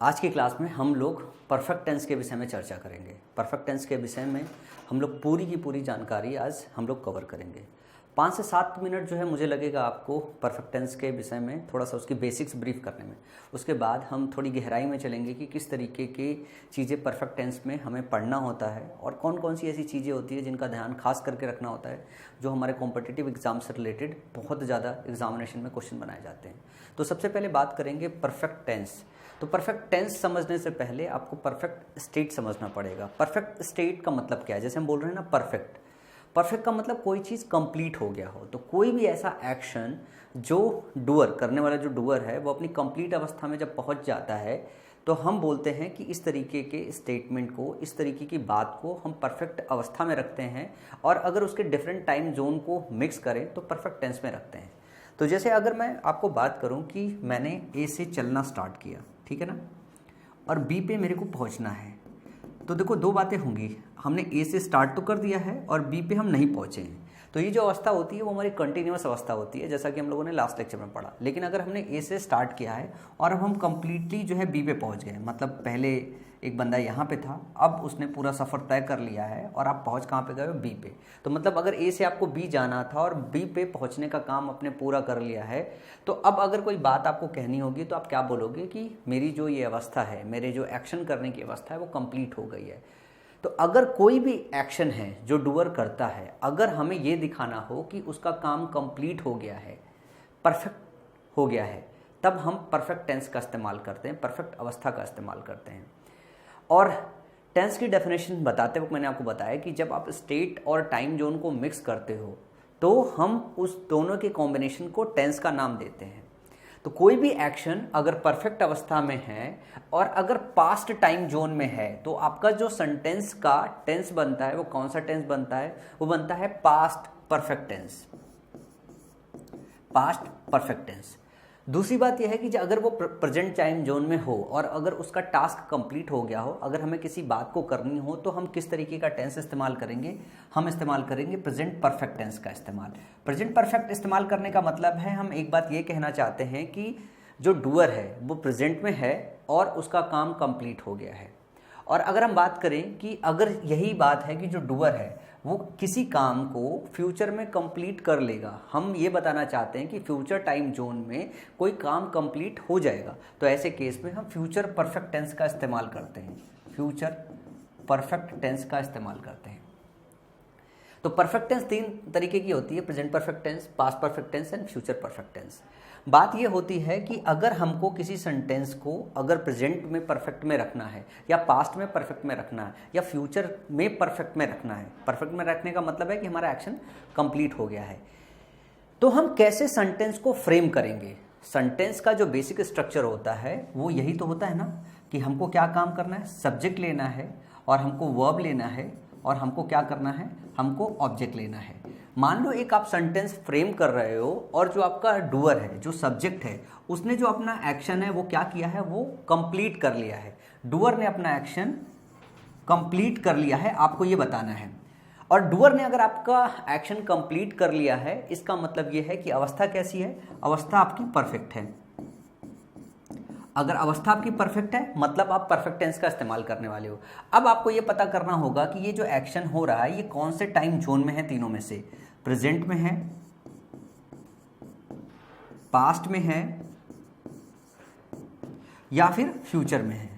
आज की क्लास में हम लोग परफेक्ट टेंस के विषय में चर्चा करेंगे। परफेक्ट टेंस के विषय में हम लोग पूरी की पूरी जानकारी आज हम लोग कवर करेंगे। 5 से 7 मिनट जो है मुझे लगेगा आपको परफेक्ट टेंस के विषय में थोड़ा सा उसकी बेसिक्स ब्रीफ करने में। उसके बाद हम थोड़ी गहराई में चलेंगे कि किस तरीके की चीज़ें परफेक्ट टेंस में हमें पढ़ना होता है और कौन कौन सी ऐसी चीज़ें होती है जिनका ध्यान खास करके रखना होता है, जो हमारे कॉम्पिटिटिव एग्जाम से रिलेटेड बहुत ज़्यादा एग्जामिनेशन में क्वेश्चन बनाए जाते हैं। तो सबसे पहले बात करेंगे परफेक्ट टेंस। तो परफेक्ट टेंस समझने से पहले आपको परफेक्ट स्टेट समझना पड़ेगा। परफेक्ट स्टेट का मतलब क्या है? जैसे हम बोल रहे हैं ना परफेक्ट, परफेक्ट का मतलब कोई चीज़ कंप्लीट हो गया हो। तो कोई भी ऐसा एक्शन जो डूअर करने वाला जो डूअर है वो अपनी कंप्लीट अवस्था में जब पहुंच जाता है तो हम बोलते हैं कि इस तरीके के स्टेटमेंट को, इस तरीके की बात को हम परफेक्ट अवस्था में रखते हैं। और अगर उसके डिफरेंट टाइम जोन को मिक्स करें तो परफेक्ट टेंस में रखते हैं। तो जैसे अगर मैं आपको बात करूं कि मैंने ए से चलना स्टार्ट किया, ठीक है ना, और बी पे मेरे को पहुंचना है, तो देखो दो बातें होंगी। हमने ए से स्टार्ट तो कर दिया है और बी पे हम नहीं पहुंचे हैं, तो ये जो अवस्था होती है वो हमारी कंटिन्यूअस अवस्था होती है, जैसा कि हम लोगों ने लास्ट लेक्चर में पढ़ा। लेकिन अगर हमने ए से स्टार्ट किया है और अब हम कंप्लीटली जो है बी पे पहुंच गए, मतलब पहले एक बंदा यहाँ पे था, अब उसने पूरा सफ़र तय कर लिया है और आप पहुँच कहाँ पे गए हो? बी पे। तो मतलब अगर ए से आपको बी जाना था और बी पे पहुँचने का काम आपने पूरा कर लिया है, तो अब अगर कोई बात आपको कहनी होगी तो आप क्या बोलोगे कि मेरी जो ये अवस्था है, मेरे जो एक्शन करने की अवस्था है वो कंप्लीट हो गई है। तो अगर कोई भी एक्शन है जो डूअर करता है, अगर हमें ये दिखाना हो कि उसका काम कंप्लीट हो गया है, परफेक्ट हो गया है, तब हम परफेक्ट टेंस का इस्तेमाल करते हैं, परफेक्ट अवस्था का इस्तेमाल करते हैं। और टेंस की डेफिनेशन बताते वक्त मैंने आपको बताया कि जब आप स्टेट और टाइम जोन को मिक्स करते हो तो हम उस दोनों के कॉम्बिनेशन को टेंस का नाम देते हैं। तो कोई भी एक्शन अगर परफेक्ट अवस्था में है और अगर पास्ट टाइम जोन में है तो आपका जो सेंटेंस का टेंस बनता है वो कौन सा टेंस बनता है? वो बनता है past perfect tense, past perfect tense. दूसरी बात यह है कि अगर वो प्रेजेंट टाइम जोन में हो और अगर उसका टास्क कंप्लीट हो गया हो, अगर हमें किसी बात को करनी हो तो हम किस तरीके का टेंस इस्तेमाल करेंगे? हम इस्तेमाल करेंगे प्रेजेंट परफेक्ट टेंस का इस्तेमाल। प्रेजेंट परफेक्ट इस्तेमाल करने का मतलब है हम एक बात ये कहना चाहते हैं कि जो डूअर है वो प्रेजेंट में है और उसका काम कंप्लीट हो गया है। और अगर हम बात करें कि अगर यही बात है कि जो डूअर है वो किसी काम को फ्यूचर में कंप्लीट कर लेगा, हम ये बताना चाहते हैं कि फ्यूचर टाइम जोन में कोई काम कंप्लीट हो जाएगा, तो ऐसे केस में हम फ्यूचर परफेक्ट टेंस का इस्तेमाल करते हैं, फ्यूचर परफेक्ट टेंस का इस्तेमाल करते हैं। तो परफेक्ट टेंस 3 तरीके की होती है, present perfect tense, past perfect tense and future perfect tense. बात ये होती है कि अगर हमको किसी सेंटेंस को अगर प्रेजेंट में परफेक्ट में रखना है या पास्ट में परफेक्ट में रखना है या फ्यूचर में परफेक्ट में रखना है, परफेक्ट में रखने का मतलब है कि हमारा एक्शन कंप्लीट हो गया है, तो हम कैसे सेंटेंस को फ्रेम करेंगे? सेंटेंस का जो बेसिक स्ट्रक्चर होता है वो यही तो होता है ना कि हमको क्या काम करना है? सब्जेक्ट लेना है और हमको वर्ब लेना है और हमको क्या करना है? हमको ऑब्जेक्ट लेना है। मान लो एक आप सेंटेंस फ्रेम कर रहे हो और जो आपका डूअर है, जो सब्जेक्ट है, उसने जो अपना एक्शन है वो क्या किया है? वो कंप्लीट कर लिया है। डूअर ने अपना एक्शन कंप्लीट कर लिया है, आपको ये बताना है। और डूअर ने अगर आपका एक्शन कंप्लीट कर लिया है, इसका मतलब ये है कि अवस्था कैसी है? अवस्था आपकी परफेक्ट है। अगर अवस्था आपकी परफेक्ट है मतलब आप परफेक्ट टेंस का इस्तेमाल करने वाले हो। अब आपको ये पता करना होगा कि ये जो एक्शन हो रहा है ये कौन से टाइम जोन में है? तीनों में से प्रेजेंट में है, पास्ट में है या फिर फ्यूचर में है,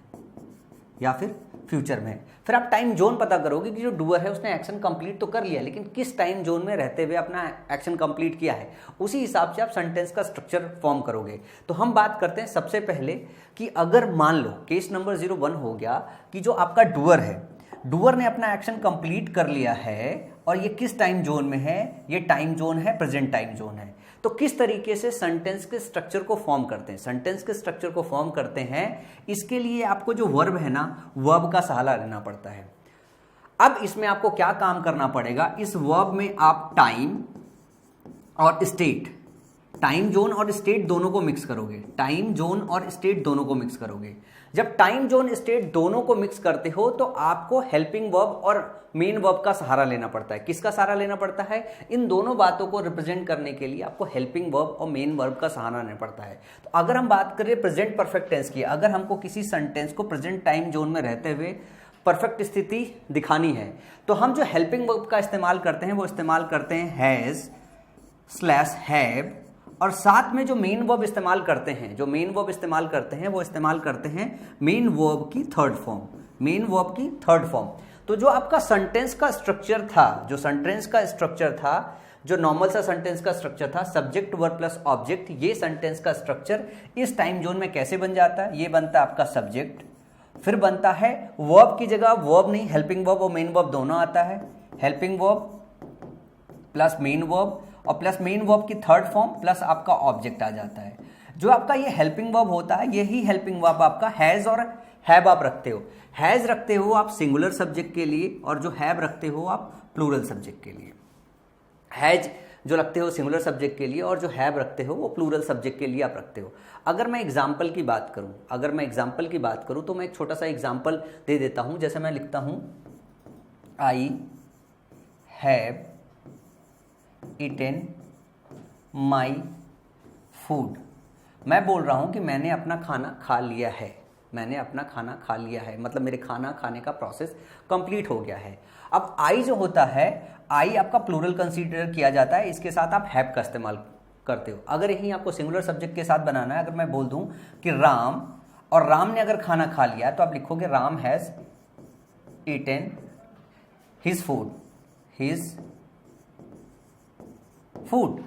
या फिर फ्यूचर में है। फिर आप टाइम जोन पता करोगे कि जो डूअर है उसने एक्शन कंप्लीट तो कर लिया, लेकिन किस टाइम जोन में रहते हुए अपना एक्शन कंप्लीट किया है, उसी हिसाब से आप सेंटेंस का स्ट्रक्चर फॉर्म करोगे। तो हम बात करते हैं सबसे पहले कि अगर मान लो केस नंबर 01 हो गया कि जो आपका डूअर है, डूअर ने अपना एक्शन कंप्लीट कर लिया है और ये किस टाइम जोन में है? ये टाइम जोन है प्रेजेंट टाइम जोन है। तो किस तरीके से सेंटेंस के स्ट्रक्चर को फॉर्म करते हैं? सेंटेंस के स्ट्रक्चर को फॉर्म करते हैं, इसके लिए आपको जो वर्ब है ना, वर्ब का सहारा लेना पड़ता है। अब इसमें आपको क्या काम करना पड़ेगा? इस वर्ब में आप टाइम और स्टेट, टाइम जोन और स्टेट दोनों को मिक्स करोगे, टाइम जोन और स्टेट दोनों को मिक्स करोगे। जब टाइम जोन स्टेट दोनों को मिक्स करते हो तो आपको हेल्पिंग वर्ब और मेन वर्ब का सहारा लेना पड़ता है। किसका सहारा लेना पड़ता है? इन दोनों बातों को रिप्रेजेंट करने के लिए आपको हेल्पिंग वर्ब और मेन वर्ब का सहारा लेना पड़ता है। तो अगर हम बात करें प्रेजेंट परफेक्ट टेंस की, अगर हमको किसी सेंटेंस को प्रेजेंट टाइम जोन में रहते हुए परफेक्ट स्थिति दिखानी है तो हम जो हेल्पिंग वर्ब का इस्तेमाल करते हैं वो इस्तेमाल करते हैं हैज स्लैश हैव, और साथ में जो मेन वर्ब इस्तेमाल करते हैं, जो मेन वर्ब इस्तेमाल करते हैं वो इस्तेमाल करते हैं मेन वर्ब की थर्ड फॉर्म, मेन वर्ब की थर्ड फॉर्म। तो जो आपका सेंटेंस का स्ट्रक्चर था, जो सेंटेंस का स्ट्रक्चर था, जो नॉर्मल सा सेंटेंस का स्ट्रक्चर था, सब्जेक्ट वर्ब प्लस ऑब्जेक्ट, ये सेंटेंस का स्ट्रक्चर इस टाइम जोन में कैसे बन जाता है? ये बनता है आपका सब्जेक्ट, फिर बनता है वर्ब की जगह वर्ब नहीं, हेल्पिंग वर्ब और मेन वर्ब दोनों आता है, helping verb plus main verb और प्लस मेन वर्ब की थर्ड फॉर्म प्लस आपका ऑब्जेक्ट आ जाता है। जो आपका ये हेल्पिंग वर्ब होता है, यही हेल्पिंग वर्ब आपका हैज और हैव आप रखते हो। हैज रखते हो आप सिंगुलर सब्जेक्ट के लिए और जो हैव रखते हो आप प्लूरल सब्जेक्ट के लिए। हैज जो रखते हो सिंगुलर सब्जेक्ट के लिए और जो हैव रखते हो वो प्लूरल सब्जेक्ट के लिए आप रखते हो। अगर मैं एग्जाम्पल की बात करूं, तो मैं एक छोटा सा एग्जाम्पल दे देता हूं। जैसे मैं लिखता हूं I have eaten my food. मैं बोल रहा हूं कि मैंने अपना खाना खा लिया है, मैंने अपना खाना खा लिया है, मतलब मेरे खाना खाने का प्रोसेस कंप्लीट हो गया है। अब आई जो होता है, आई आपका प्लूरल कंसीडर किया जाता है, इसके साथ आप हैव का इस्तेमाल करते हो। अगर यही आपको सिंगुलर सब्जेक्ट के साथ बनाना है, अगर मैं बोल दूं कि राम, और राम ने अगर खाना खा लिया तो आप लिखोगे Ram has eaten his food, his food.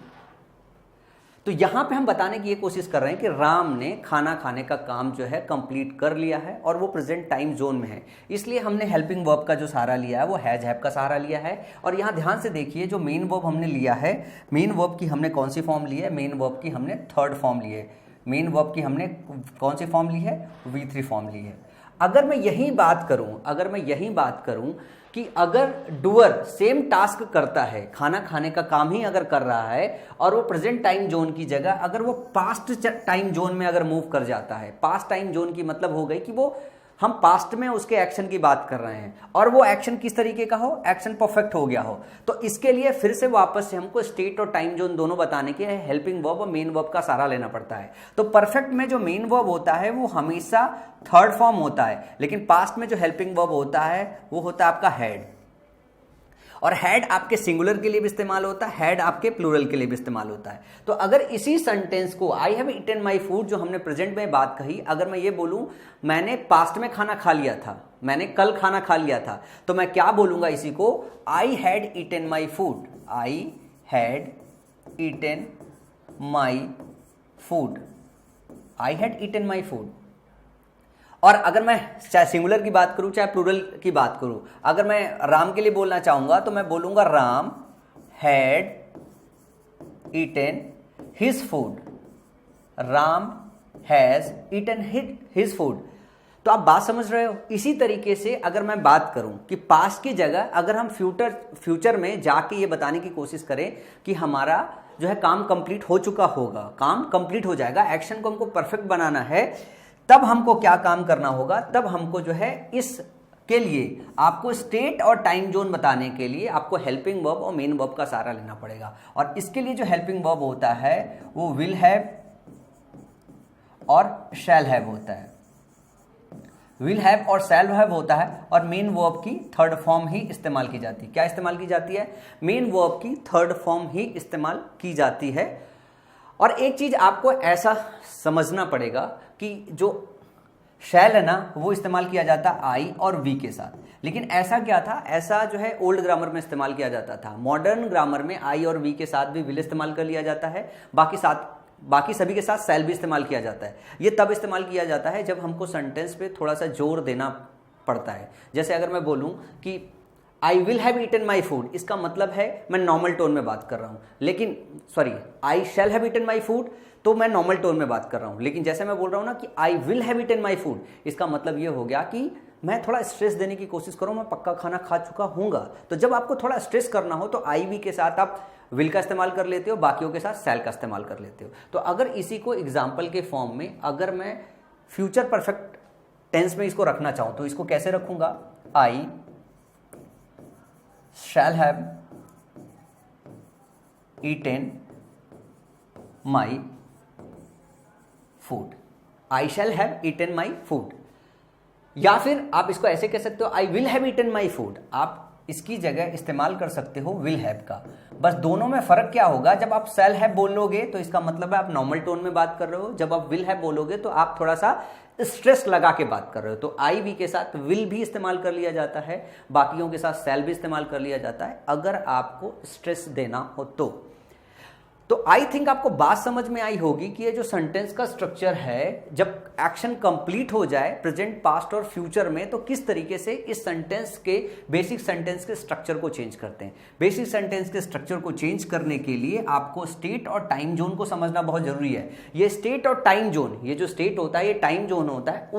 तो यहां पे हम बताने की ये कोशिश कर रहे हैं कि राम ने खाना खाने का काम जो है कंप्लीट कर लिया है और वो प्रेजेंट टाइम जोन में है, इसलिए हमने हेल्पिंग वर्ब का जो सहारा लिया है वो हैज हैव का सहारा लिया है। और यहां ध्यान से देखिए, जो मेन वर्ब हमने लिया है, मेन वर्ब की हमने कौन सी फॉर्म ली है? मेन वर्ब की हमने थर्ड फॉर्म ली है। मेन वर्ब की हमने कौन सी फॉर्म ली है? V3 फॉर्म ली है। अगर मैं यही बात करूं कि अगर डूअर सेम टास्क करता है, खाना खाने का काम ही अगर कर रहा है और वो प्रेजेंट टाइम जोन की जगह अगर वो पास्ट टाइम जोन में अगर मूव कर जाता है, पास्ट टाइम जोन की मतलब हो गई कि वो हम पास्ट में उसके एक्शन की बात कर रहे हैं और वो एक्शन किस तरीके का हो? एक्शन परफेक्ट हो गया हो, तो इसके लिए फिर से वापस से हमको स्टेट और टाइम जोन दोनों बताने के हेल्पिंग वर्ब और मेन वर्ब का सहारा लेना पड़ता है। तो परफेक्ट में जो मेन वर्ब होता है वो हमेशा थर्ड फॉर्म होता है, लेकिन पास्ट में जो हेल्पिंग वर्ब होता है वो होता है आपका हैड। और हैड आपके सिंगुलर के लिए भी इस्तेमाल होता है, हैड आपके प्लूरल के लिए भी इस्तेमाल होता है। तो अगर इसी सेंटेंस को I have eaten my food, जो हमने प्रेजेंट में बात कही, अगर मैं ये बोलूं मैंने पास्ट में खाना खा लिया था, मैंने कल खाना खा लिया था, तो मैं क्या बोलूंगा इसी को? I had eaten my food, I had eaten my food, I had eaten my food. और अगर मैं चाहे सिंगुलर की बात करूं चाहे प्लूरल की बात करूं, अगर मैं राम के लिए बोलना चाहूंगा तो मैं बोलूंगा Ram had eaten his food, Ram has eaten his food. तो आप बात समझ रहे हो? इसी तरीके से अगर मैं बात करूं कि पास्ट की जगह अगर हम फ्यूचर में जाके ये बताने की कोशिश करें कि हमारा जो है काम कंप्लीट हो चुका होगा, काम कंप्लीट हो जाएगा, एक्शन को हमको परफेक्ट बनाना है, तब हमको क्या काम करना होगा? तब हमको जो है इसके लिए आपको स्टेट और टाइम जोन बताने के लिए आपको हेल्पिंग वर्ब और मेन वर्ब का सहारा लेना पड़ेगा। और इसके लिए जो हेल्पिंग वर्ब होता है वो विल हैव और शैल हैव होता है, विल हैव और शैल हैव होता है। और मेन वर्ब की थर्ड फॉर्म ही इस्तेमाल की जाती है। क्या इस्तेमाल की जाती है? मेन वर्ब की थर्ड फॉर्म ही इस्तेमाल की जाती है। और एक चीज आपको ऐसा समझना पड़ेगा कि जो शैल है ना वो इस्तेमाल किया जाता आई और वी के साथ, लेकिन ऐसा क्या था? ऐसा जो है ओल्ड ग्रामर में इस्तेमाल किया जाता था। मॉडर्न ग्रामर में आई और वी के साथ भी विल इस्तेमाल कर लिया जाता है, बाकी सभी के साथ शैल भी इस्तेमाल किया जाता है। ये तब इस्तेमाल किया जाता है जब हमको सेंटेंस पे थोड़ा सा जोर देना पड़ता है। जैसे अगर मैं बोलूं कि I will have eaten my food, इसका मतलब है मैं नॉर्मल टोन में बात कर रहा हूं, लेकिन I shall have eaten my food, तो मैं नॉर्मल टोन में बात कर रहा हूं। लेकिन जैसे मैं बोल रहा हूं ना कि I will have eaten my food, इसका मतलब ये हो गया कि मैं थोड़ा स्ट्रेस देने की कोशिश करूं, मैं पक्का खाना खा चुका हूंगा। तो जब आपको थोड़ा स्ट्रेस करना हो तो आई वी के साथ आप विल का इस्तेमाल कर लेते हो, बाकियों के साथ शैल का इस्तेमाल कर लेते हो। तो अगर इसी को एग्जाम्पल के फॉर्म में अगर मैं फ्यूचर परफेक्ट टेंस में इसको रखना चाहूं तो इसको कैसे रखूंगा, I shall have eaten my food, I shall have eaten my food. या फिर आप इसको ऐसे कह सकते हो, I will have eaten my food. आप इसकी जगह इस्तेमाल कर सकते हो विल हैव का। बस दोनों में फर्क क्या होगा, जब आप शैल हैव बोलोगे तो इसका मतलब है आप नॉर्मल टोन में बात कर रहे हो, जब आप विल हैव बोलोगे तो आप थोड़ा सा स्ट्रेस लगा के बात कर रहे हो। तो आई वी के साथ विल भी इस्तेमाल कर लिया जाता है, बाकियों के साथ शैल भी इस्तेमाल कर लिया जाता है अगर आपको स्ट्रेस देना हो तो आई थिंक आपको बात समझ में आई होगी कि ये जो सेंटेंस का स्ट्रक्चर है, जब एक्शन कंप्लीट हो जाए प्रेजेंट, पास्ट और फ्यूचर में, तो किस तरीके से इस सेंटेंस के बेसिक सेंटेंस के स्ट्रक्चर को चेंज करते हैं। बेसिक सेंटेंस के स्ट्रक्चर को चेंज करने के लिए आपको स्टेट और टाइम जोन को समझना बहुत जरूरी है। ये स्टेट और टाइम जोन, ये जो स्टेट होता है, ये टाइम जोन होता है,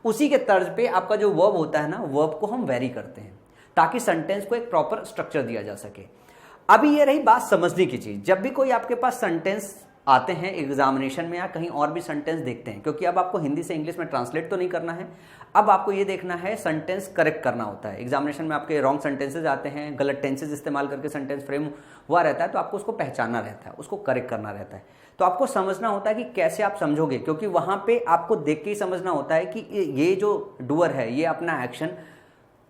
उसी के तर्ज पे आपका जो वर्ब होता है ना, वर्ब को हम वेरी करते हैं ताकि सेंटेंस को एक प्रॉपर स्ट्रक्चर दिया जा सके। अभी ये रही बात समझने की चीज, जब भी कोई आपके पास सेंटेंस आते हैं एग्जामिनेशन में या कहीं और भी सेंटेंस देखते हैं, क्योंकि अब आपको हिंदी से इंग्लिश में ट्रांसलेट तो नहीं करना है, अब आपको ये देखना है सेंटेंस करेक्ट करना होता है। एग्जामिनेशन में आपके रॉन्ग सेंटेंसेज आते हैं, गलत टेंसेज इस्तेमाल करके सेंटेंस फ्रेम हुआ रहता है, तो आपको उसको पहचानना रहता है, उसको करेक्ट करना रहता है। तो आपको समझना होता है कि कैसे आप समझोगे, क्योंकि वहां पे आपको देख के ही समझना होता है कि ये जो डूअर है ये अपना एक्शन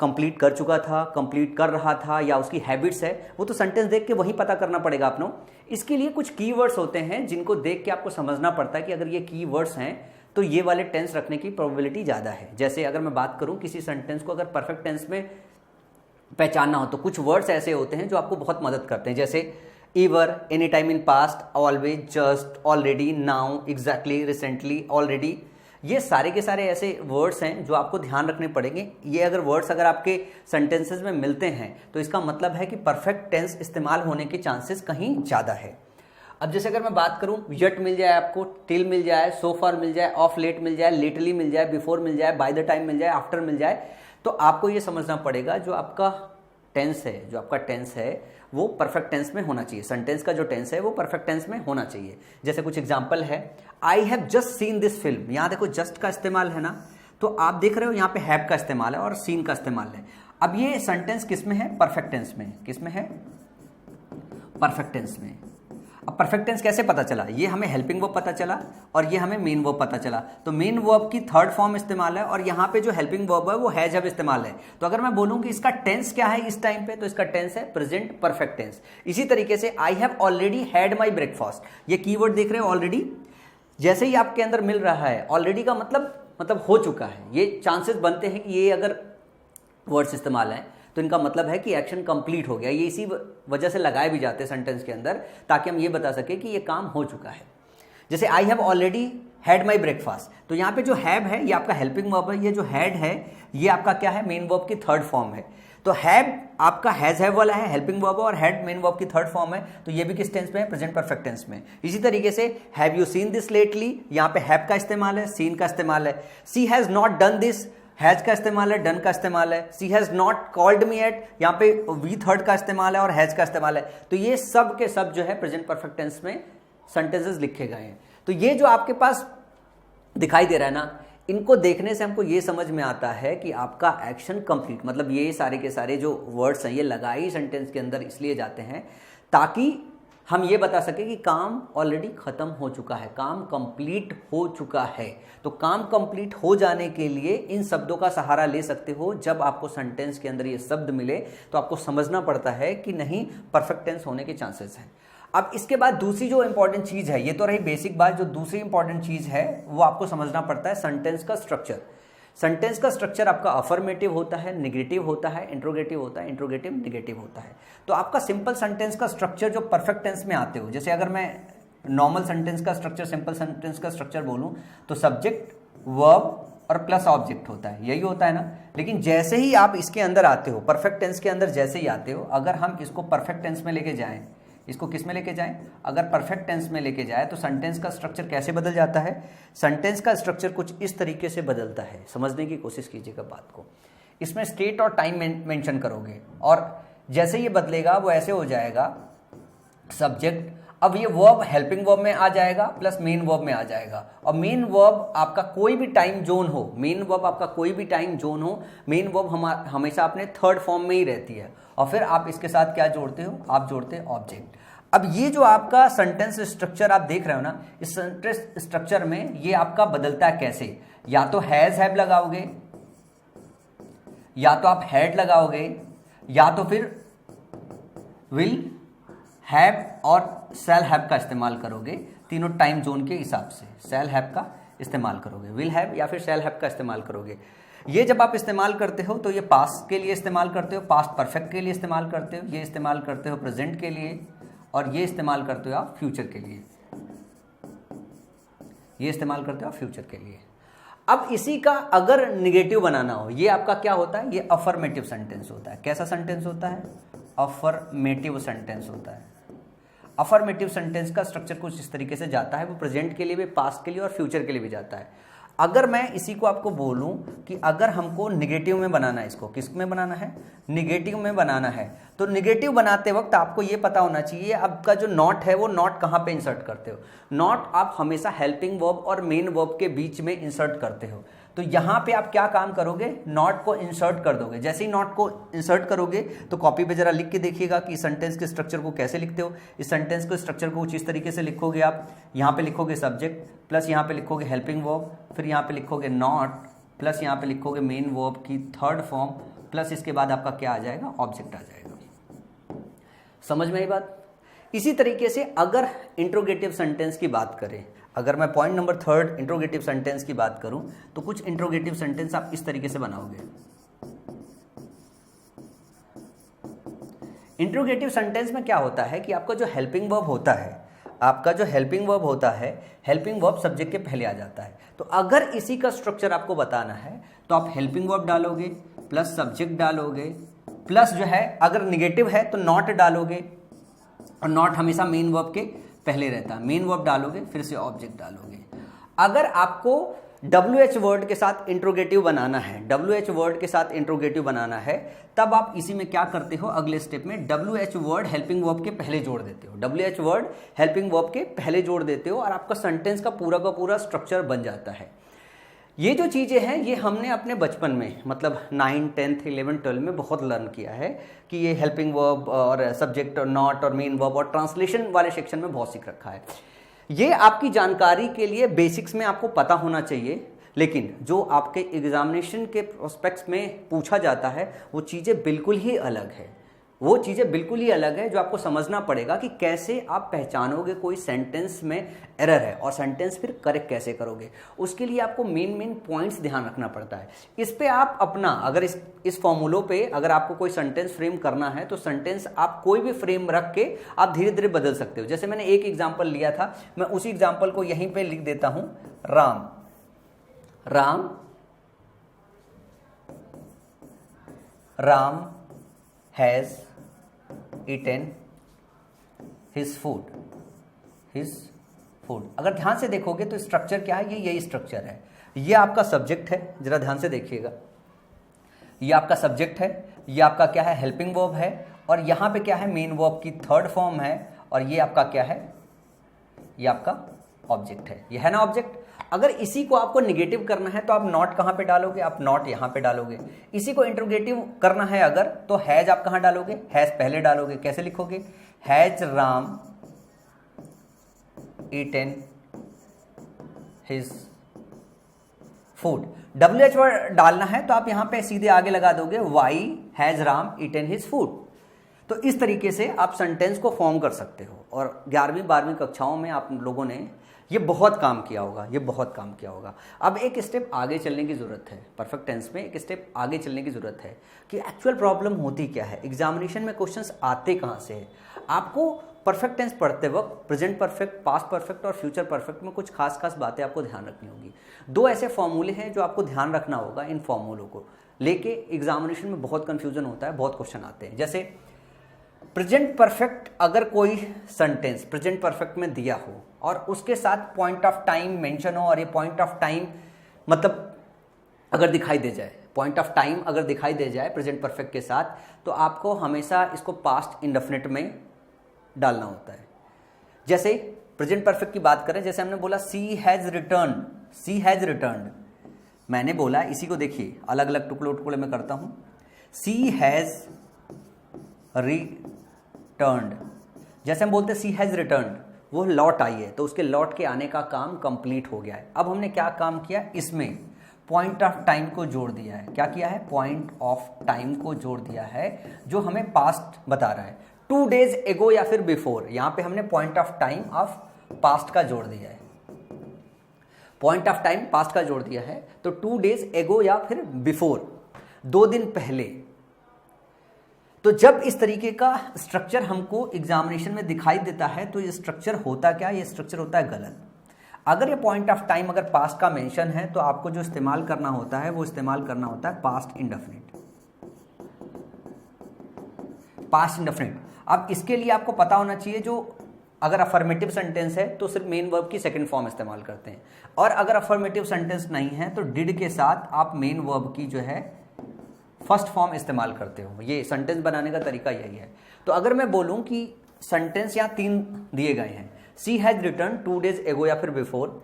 कंप्लीट कर चुका था, कंप्लीट कर रहा था, या उसकी हैबिट्स है, वो तो सेंटेंस देख के वही पता करना पड़ेगा आपको। इसके लिए कुछ कीवर्ड्स होते हैं जिनको देख के आपको समझना पड़ता है कि अगर ये कीवर्ड्स हैं तो ये वाले टेंस रखने की प्रोबेबिलिटी ज़्यादा है। जैसे अगर मैं बात करूं किसी सेंटेंस को अगर परफेक्ट टेंस में पहचानना हो तो कुछ वर्ड्स ऐसे होते हैं जो आपको बहुत मदद करते हैं, जैसे ever, any time in past, always, just, already, now, exactly, recently, already. ये सारे के सारे ऐसे वर्ड्स हैं जो आपको ध्यान रखने पड़ेंगे। ये अगर वर्ड्स अगर आपके सेंटेंसेस में मिलते हैं तो इसका मतलब है कि परफेक्ट टेंस इस्तेमाल होने के चांसेस कहीं ज़्यादा है। अब जैसे अगर मैं बात करूं, यट मिल जाए आपको, टिल मिल जाए, सो फार मिल जाए, ऑफ लेट मिल जाए, लेटली मिल जाए, बिफोर मिल जाए, बाय द टाइम मिल जाए, आफ्टर मिल जाए, तो आपको ये समझना पड़ेगा जो आपका टेंस है वो परफेक्ट टेंस में होना चाहिए। सेंटेंस का जो टेंस है वो परफेक्ट टेंस में होना चाहिए। जैसे कुछ एग्जांपल है, I have just seen this film, यहाँ देखो जस्ट का इस्तेमाल है ना, तो आप देख रहे हो यहाँ पे हैव का इस्तेमाल है और सीन का इस्तेमाल है। अब ये सेंटेंस किस में है, परफेक्ट टेंस में। किस में है, परफेक्ट टेंस में। अब परफेक्ट टेंस कैसे पता चला, ये हमें हेल्पिंग वर्ब पता चला और ये हमें मेन वर्ब पता चला। तो मेन वर्ब की थर्ड फॉर्म इस्तेमाल है और यहाँ पे जो हेल्पिंग वर्ब है वो हैज हैव इस्तेमाल है। तो अगर मैं बोलूँ कि इसका टेंस क्या है इस टाइम पे, तो इसका टेंस है प्रेजेंट परफेक्ट टेंस। इसी तरीके से I have already had my breakfast, ये कीवर्ड देख रहे हो ऑलरेडी, जैसे ही आपके अंदर मिल रहा है ऑलरेडी का मतलब हो चुका है, ये चांसेस बनते हैं कि ये अगर वर्ड्स इस्तेमाल हैं तो इनका मतलब है कि एक्शन कंप्लीट हो गया। ये इसी वजह से लगाए भी जाते हैं सेंटेंस के अंदर ताकि हम ये बता सके कि ये काम हो चुका है। जैसे I have already had my breakfast, तो यहाँ पे जो हैव है ये आपका हेल्पिंग वर्ब है, ये जो हैड है ये आपका क्या है, मेन वर्ब की थर्ड फॉर्म है। तो हैव आपका हैज हैव वाला है, हेल्पिंग वर्ब, और हैड मेन वर्ब की थर्ड फॉर्म है, तो ये भी किस टेंस में है, प्रेजेंट परफेक्ट टेंस में। इसी तरीके से have you seen this lately, यहाँ पे हैव का इस्तेमाल है, सीन का इस्तेमाल है। She has not done this, has का इस्तेमाल है, डन का इस्तेमाल है। She has not called me at, यहाँ पे वी थर्ड का इस्तेमाल है और हैज का इस्तेमाल है। तो ये सब के सब जो है प्रेजेंट परफेक्ट टेंस में सेंटेंसेस लिखे गए हैं। तो ये जो आपके पास दिखाई दे रहा है ना, इनको देखने से हमको ये समझ में आता है कि आपका एक्शन कंप्लीट, मतलब ये सारे के सारे जो वर्ड्स हैं ये लगाई सेंटेंस के अंदर इसलिए जाते हैं ताकि हम ये बता सके कि काम ऑलरेडी खत्म हो चुका है, काम कंप्लीट हो चुका है। तो काम कंप्लीट हो जाने के लिए इन शब्दों का सहारा ले सकते हो। जब आपको सेंटेंस के अंदर ये शब्द मिले तो आपको समझना पड़ता है कि नहीं परफेक्ट टेंस होने के चांसेस हैं। अब इसके बाद दूसरी जो इंपॉर्टेंट चीज है, ये तो रही बेसिक बात, जो दूसरी इंपॉर्टेंट चीज है वो आपको समझना पड़ता है सेंटेंस का स्ट्रक्चर। सेंटेंस का स्ट्रक्चर आपका अफर्मेटिव होता है, नेगेटिव होता है, इंट्रोगेटिव होता है, इंट्रोगेटिव नेगेटिव होता है। तो आपका सिंपल सेंटेंस का स्ट्रक्चर जो परफेक्ट टेंस में आते हो, जैसे अगर मैं नॉर्मल सेंटेंस का स्ट्रक्चर, सिंपल सेंटेंस का स्ट्रक्चर बोलूं तो सब्जेक्ट, वर्ब और प्लस ऑब्जेक्ट होता है, यही होता है ना। लेकिन जैसे ही आप इसके अंदर आते हो, परफेक्ट टेंस के अंदर जैसे ही आते हो, अगर हम इसको परफेक्ट टेंस में लेके जाएं, इसको किस में लेके जाएं, अगर परफेक्ट टेंस में लेके जाए तो सेंटेंस का स्ट्रक्चर कैसे बदल जाता है। सेंटेंस का स्ट्रक्चर कुछ इस तरीके से बदलता है, समझने की कोशिश कीजिएगा बात को। इसमें स्टेट और टाइम मेंशन करोगे और जैसे ये बदलेगा वो ऐसे हो जाएगा, सब्जेक्ट अब ये वर्ब हेल्पिंग वर्ब में आ जाएगा प्लस मेन वर्ब में आ जाएगा, और मेन वर्ब आपका कोई भी टाइम जोन हो, मेन वर्ब आपका कोई भी टाइम जोन हो, मेन वर्ब हमेशा अपने थर्ड फॉर्म में ही रहती है, और फिर आप इसके साथ क्या जोड़ते हो, आप जोड़ते हो ऑब्जेक्ट। अब ये जो आपका सेंटेंस स्ट्रक्चर आप देख रहे हो ना, इस सेंटेंस स्ट्रक्चर में ये आपका बदलता है कैसे, या तो हैज हैव लगाओगे, या तो आप हैड लगाओगे, या तो फिर विल हैव और शैल हैव का इस्तेमाल करोगे, तीनों टाइम जोन के हिसाब से शैल हैव का इस्तेमाल करोगे, विल हैव या फिर शैल हैव का इस्तेमाल करोगे। ये जब आप इस्तेमाल करते हो तो ये पास्ट के लिए इस्तेमाल करते हो, पास्ट परफेक्ट के लिए इस्तेमाल करते हो, ये इस्तेमाल करते हो प्रेजेंट के लिए, और ये इस्तेमाल करते हो आप फ्यूचर के लिए, ये इस्तेमाल करते हो आप फ्यूचर के लिए। अब इसी का अगर निगेटिव बनाना हो, ये आपका क्या होता है, ये अफर्मेटिव सेंटेंस होता है। कैसा सेंटेंस होता है, अफर्मेटिव सेंटेंस होता है। अफर्मेटिव सेंटेंस का स्ट्रक्चर कुछ इस तरीके से जाता है, वो प्रेजेंट के लिए भी, पास्ट के लिए और फ्यूचर के लिए भी जाता है। अगर मैं इसी को आपको बोलूं कि अगर हमको निगेटिव में बनाना है, इसको किस में बनाना है, निगेटिव में बनाना है, तो निगेटिव बनाते वक्त आपको ये पता होना चाहिए आपका जो नॉट है वो नॉट कहाँ पे इंसर्ट करते हो। नॉट आप हमेशा हेल्पिंग वर्ब और मेन वर्ब के बीच में इंसर्ट करते हो। तो यहाँ पे आप क्या काम करोगे, नॉट को इंसर्ट कर दोगे। जैसे ही नॉट को इंसर्ट करोगे तो कॉपी पे जरा लिख के देखिएगा कि इस सेंटेंस के स्ट्रक्चर को कैसे लिखते हो। इस सेंटेंस के स्ट्रक्चर को कुछ इस तरीके से लिखोगे आप, यहाँ पे लिखोगे सब्जेक्ट प्लस यहाँ पे लिखोगे हेल्पिंग वर्ब, फिर यहाँ पे लिखोगे नॉट प्लस यहाँ पे लिखोगे मेन वर्ब की थर्ड फॉर्म, प्लस इसके बाद आपका क्या आ जाएगा, ऑब्जेक्ट आ जाएगा। समझ में आई बात। इसी तरीके से अगर इंट्रोगेटिव सेंटेंस की बात करें, अगर मैं पॉइंट नंबर 3 इंट्रोगेटिव सेंटेंस की बात करूं, तो कुछ इंट्रोगेटिव सेंटेंस आप इस तरीके से बनाओगे। इंट्रोगेटिव सेंटेंस में क्या होता है कि आपका जो हेल्पिंग वर्ब होता है, आपका जो हेल्पिंग वर्ब होता है, हेल्पिंग वर्ब सब्जेक्ट के पहले आ जाता है। तो अगर इसी का स्ट्रक्चर आपको बताना है तो आप हेल्पिंग वर्ब डालोगे प्लस सब्जेक्ट डालोगे प्लस जो है अगर निगेटिव है तो नॉट डालोगे, और नॉट हमेशा मेन वर्ब के पहले रहता है, मेन वर्ब डालोगे फिर से ऑब्जेक्ट डालोगे। अगर आपको WH वर्ड के साथ इंट्रोगेटिव बनाना है, WH वर्ड के साथ इंट्रोगेटिव बनाना है, तब आप इसी में क्या करते हो, अगले स्टेप में WH वर्ड हेल्पिंग वर्ब के पहले जोड़ देते हो, WH वर्ड हेल्पिंग वर्ब के पहले जोड़ देते हो, और आपका सेंटेंस का पूरा स्ट्रक्चर बन जाता है। ये जो चीज़ें हैं ये हमने अपने बचपन में, मतलब 9, 10, 11, 12 में बहुत लर्न किया है कि ये हेल्पिंग वर्ब और सब्जेक्ट और नॉट और मेन वर्ब और ट्रांसलेशन वाले सेक्शन में बहुत सीख रखा है। ये आपकी जानकारी के लिए बेसिक्स में आपको पता होना चाहिए, लेकिन जो आपके एग्जामिनेशन के प्रोस्पेक्ट्स में पूछा जाता है वो चीज़ें बिल्कुल ही अलग है, वो चीज़ें बिल्कुल ही अलग है, जो आपको समझना पड़ेगा कि कैसे आप पहचानोगे कोई सेंटेंस में एरर है और सेंटेंस फिर करेक्ट कैसे करोगे। उसके लिए आपको मेन पॉइंट्स ध्यान रखना पड़ता है। इस पे आप अपना, अगर इस फॉर्मूलों पे अगर आपको कोई सेंटेंस फ्रेम करना है तो सेंटेंस आप कोई भी फ्रेम रख के आप धीरे धीरे बदल सकते हो। जैसे मैंने एक एग्जाम्पल लिया था, मैं उसी एग्जाम्पल को यहीं पर लिख देता हूँ, Ram has eaten his food। अगर ध्यान से देखोगे तो स्ट्रक्चर क्या है, ये यही स्ट्रक्चर है। ये आपका सब्जेक्ट है, जरा ध्यान से देखिएगा, ये आपका सब्जेक्ट है, ये आपका क्या है, हेल्पिंग वर्ब है, और यहाँ पे क्या है, मेन वर्ब की थर्ड फॉर्म है, और ये आपका क्या है, ये आपका ऑब्जेक्ट है। ये है ना ऑब्जेक्ट। अगर इसी को आपको निगेटिव करना है तो आप नॉट कहाँ पे डालोगे, आप नॉट यहाँ पे डालोगे। इसी को इंट्रोगेटिव करना है अगर, तो हैज आप कहाँ डालोगे, हैज पहले डालोगे। कैसे लिखोगे, has Ram eaten his food. WH word डालना है तो आप यहाँ पे सीधे आगे लगा दोगे, why has Ram eaten his food. तो इस तरीके से आप सेंटेंस को फॉर्म कर सकते हो, और 11वीं 12वीं कक्षाओं में आप लोगों ने ये बहुत काम किया होगा, ये बहुत काम किया होगा। अब एक स्टेप आगे चलने की ज़रूरत है, परफेक्ट टेंस में एक स्टेप आगे चलने की ज़रूरत है कि एक्चुअल प्रॉब्लम होती क्या है, एग्जामिनेशन में क्वेश्चंस आते कहाँ से है। आपको परफेक्ट टेंस पढ़ते वक्त प्रेजेंट परफेक्ट, पास्ट परफेक्ट और फ्यूचर परफेक्ट में कुछ खास बातें आपको ध्यान रखनी होगी। 2 ऐसे फॉर्मूले हैं जो आपको ध्यान रखना होगा। इन फॉर्मूलों को लेके एग्जामिनेशन में बहुत कन्फ्यूजन होता है, बहुत क्वेश्चन आते हैं। जैसे प्रेजेंट परफेक्ट, अगर कोई सेंटेंस प्रेजेंट परफेक्ट में दिया हो और उसके साथ पॉइंट ऑफ टाइम मेंशन हो, और ये पॉइंट ऑफ टाइम मतलब अगर दिखाई दे जाए, पॉइंट ऑफ टाइम अगर दिखाई दे जाए प्रेजेंट परफेक्ट के साथ, तो आपको हमेशा इसको पास्ट इंडेफिनिट में डालना होता है। जैसे प्रेजेंट परफेक्ट की बात करें, जैसे हमने बोला she has return, she has return, मैंने बोला, इसी को देखिए अलग अलग टुकड़े टुकड़े में करता हूं, सी हैज रिटर्न, जैसे हम बोलते हैं सी हैज रिटर्न, वो लौट आई है, तो उसके लौट के आने का काम कंप्लीट हो गया है। अब हमने क्या काम किया, इसमें पॉइंट ऑफ टाइम को जोड़ दिया है। क्या किया है, पॉइंट ऑफ टाइम को जोड़ दिया है, जो हमें पास्ट बता रहा है, 2 days एगो या फिर बिफोर। यहां पे हमने point of time of past का जोड़ दिया है, पॉइंट ऑफ टाइम पास्ट का जोड़ दिया है, तो 2 days एगो या फिर बिफोर, 2 दिन पहले। तो जब इस तरीके का स्ट्रक्चर हमको एग्जामिनेशन में दिखाई देता है, तो ये स्ट्रक्चर होता क्या, ये स्ट्रक्चर होता है गलत। अगर ये पॉइंट ऑफ टाइम अगर पास्ट का मेंशन है, तो आपको जो इस्तेमाल करना होता है वो इस्तेमाल करना होता है पास्ट इंडेफिनिट, पास्ट इंडेफिनिट। अब इसके लिए आपको पता होना चाहिए, जो अगर अफर्मेटिव सेंटेंस है तो सिर्फ मेन वर्ब की सेकंड फॉर्म इस्तेमाल करते हैं, और अगर अफर्मेटिव सेंटेंस नहीं है तो डिड के साथ आप मेन वर्ब की जो है फर्स्ट फॉर्म इस्तेमाल करते हो। ये सेंटेंस बनाने का तरीका यही है। तो अगर मैं बोलूं कि सेंटेंस यहाँ 3 दिए गए हैं, सी हैज रिटर्न 2 days एगो या फिर before,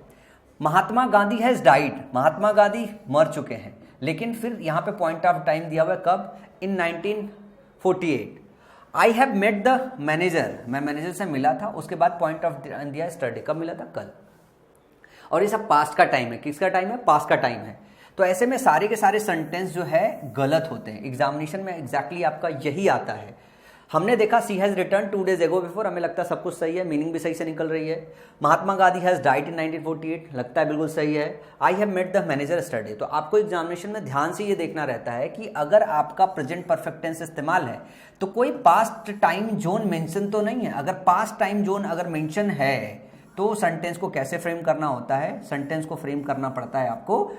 Mahatma Gandhi has died, Mahatma Gandhi मर चुके हैं, लेकिन फिर यहाँ पे पॉइंट ऑफ टाइम दिया हुआ है कब, in 1948। I have met the manager, मैं मैनेजर से मिला था, उसके बाद पॉइंट ऑफ टाइम दिया स्टडी, कब मिला था, कल। और ये सब पास्ट का टाइम है, किसका टाइम है, पास्ट का टाइम है। तो ऐसे में सारे के सारे सेंटेंस जो है गलत होते हैं। एग्जामिनेशन में एग्जैक्टली आपका यही आता है। हमने देखा सी हैज रिटर्न 2 days एगो बिफोर, हमें लगता है सब कुछ सही है, मीनिंग भी सही से निकल रही है। Mahatma Gandhi has died in 1948, लगता है बिल्कुल सही है। I have met the manager study. तो आपको एग्जामिनेशन में ध्यान से ये देखना रहता है कि अगर आपका प्रेजेंट परफेक्ट टेंस इस्तेमाल है तो कोई पास्ट टाइम जोन मेंशन तो नहीं है। अगर पास्ट टाइम जोन अगर मेंशन है तो सेंटेंस को कैसे फ्रेम करना होता है, सेंटेंस को फ्रेम करना पड़ता है आपको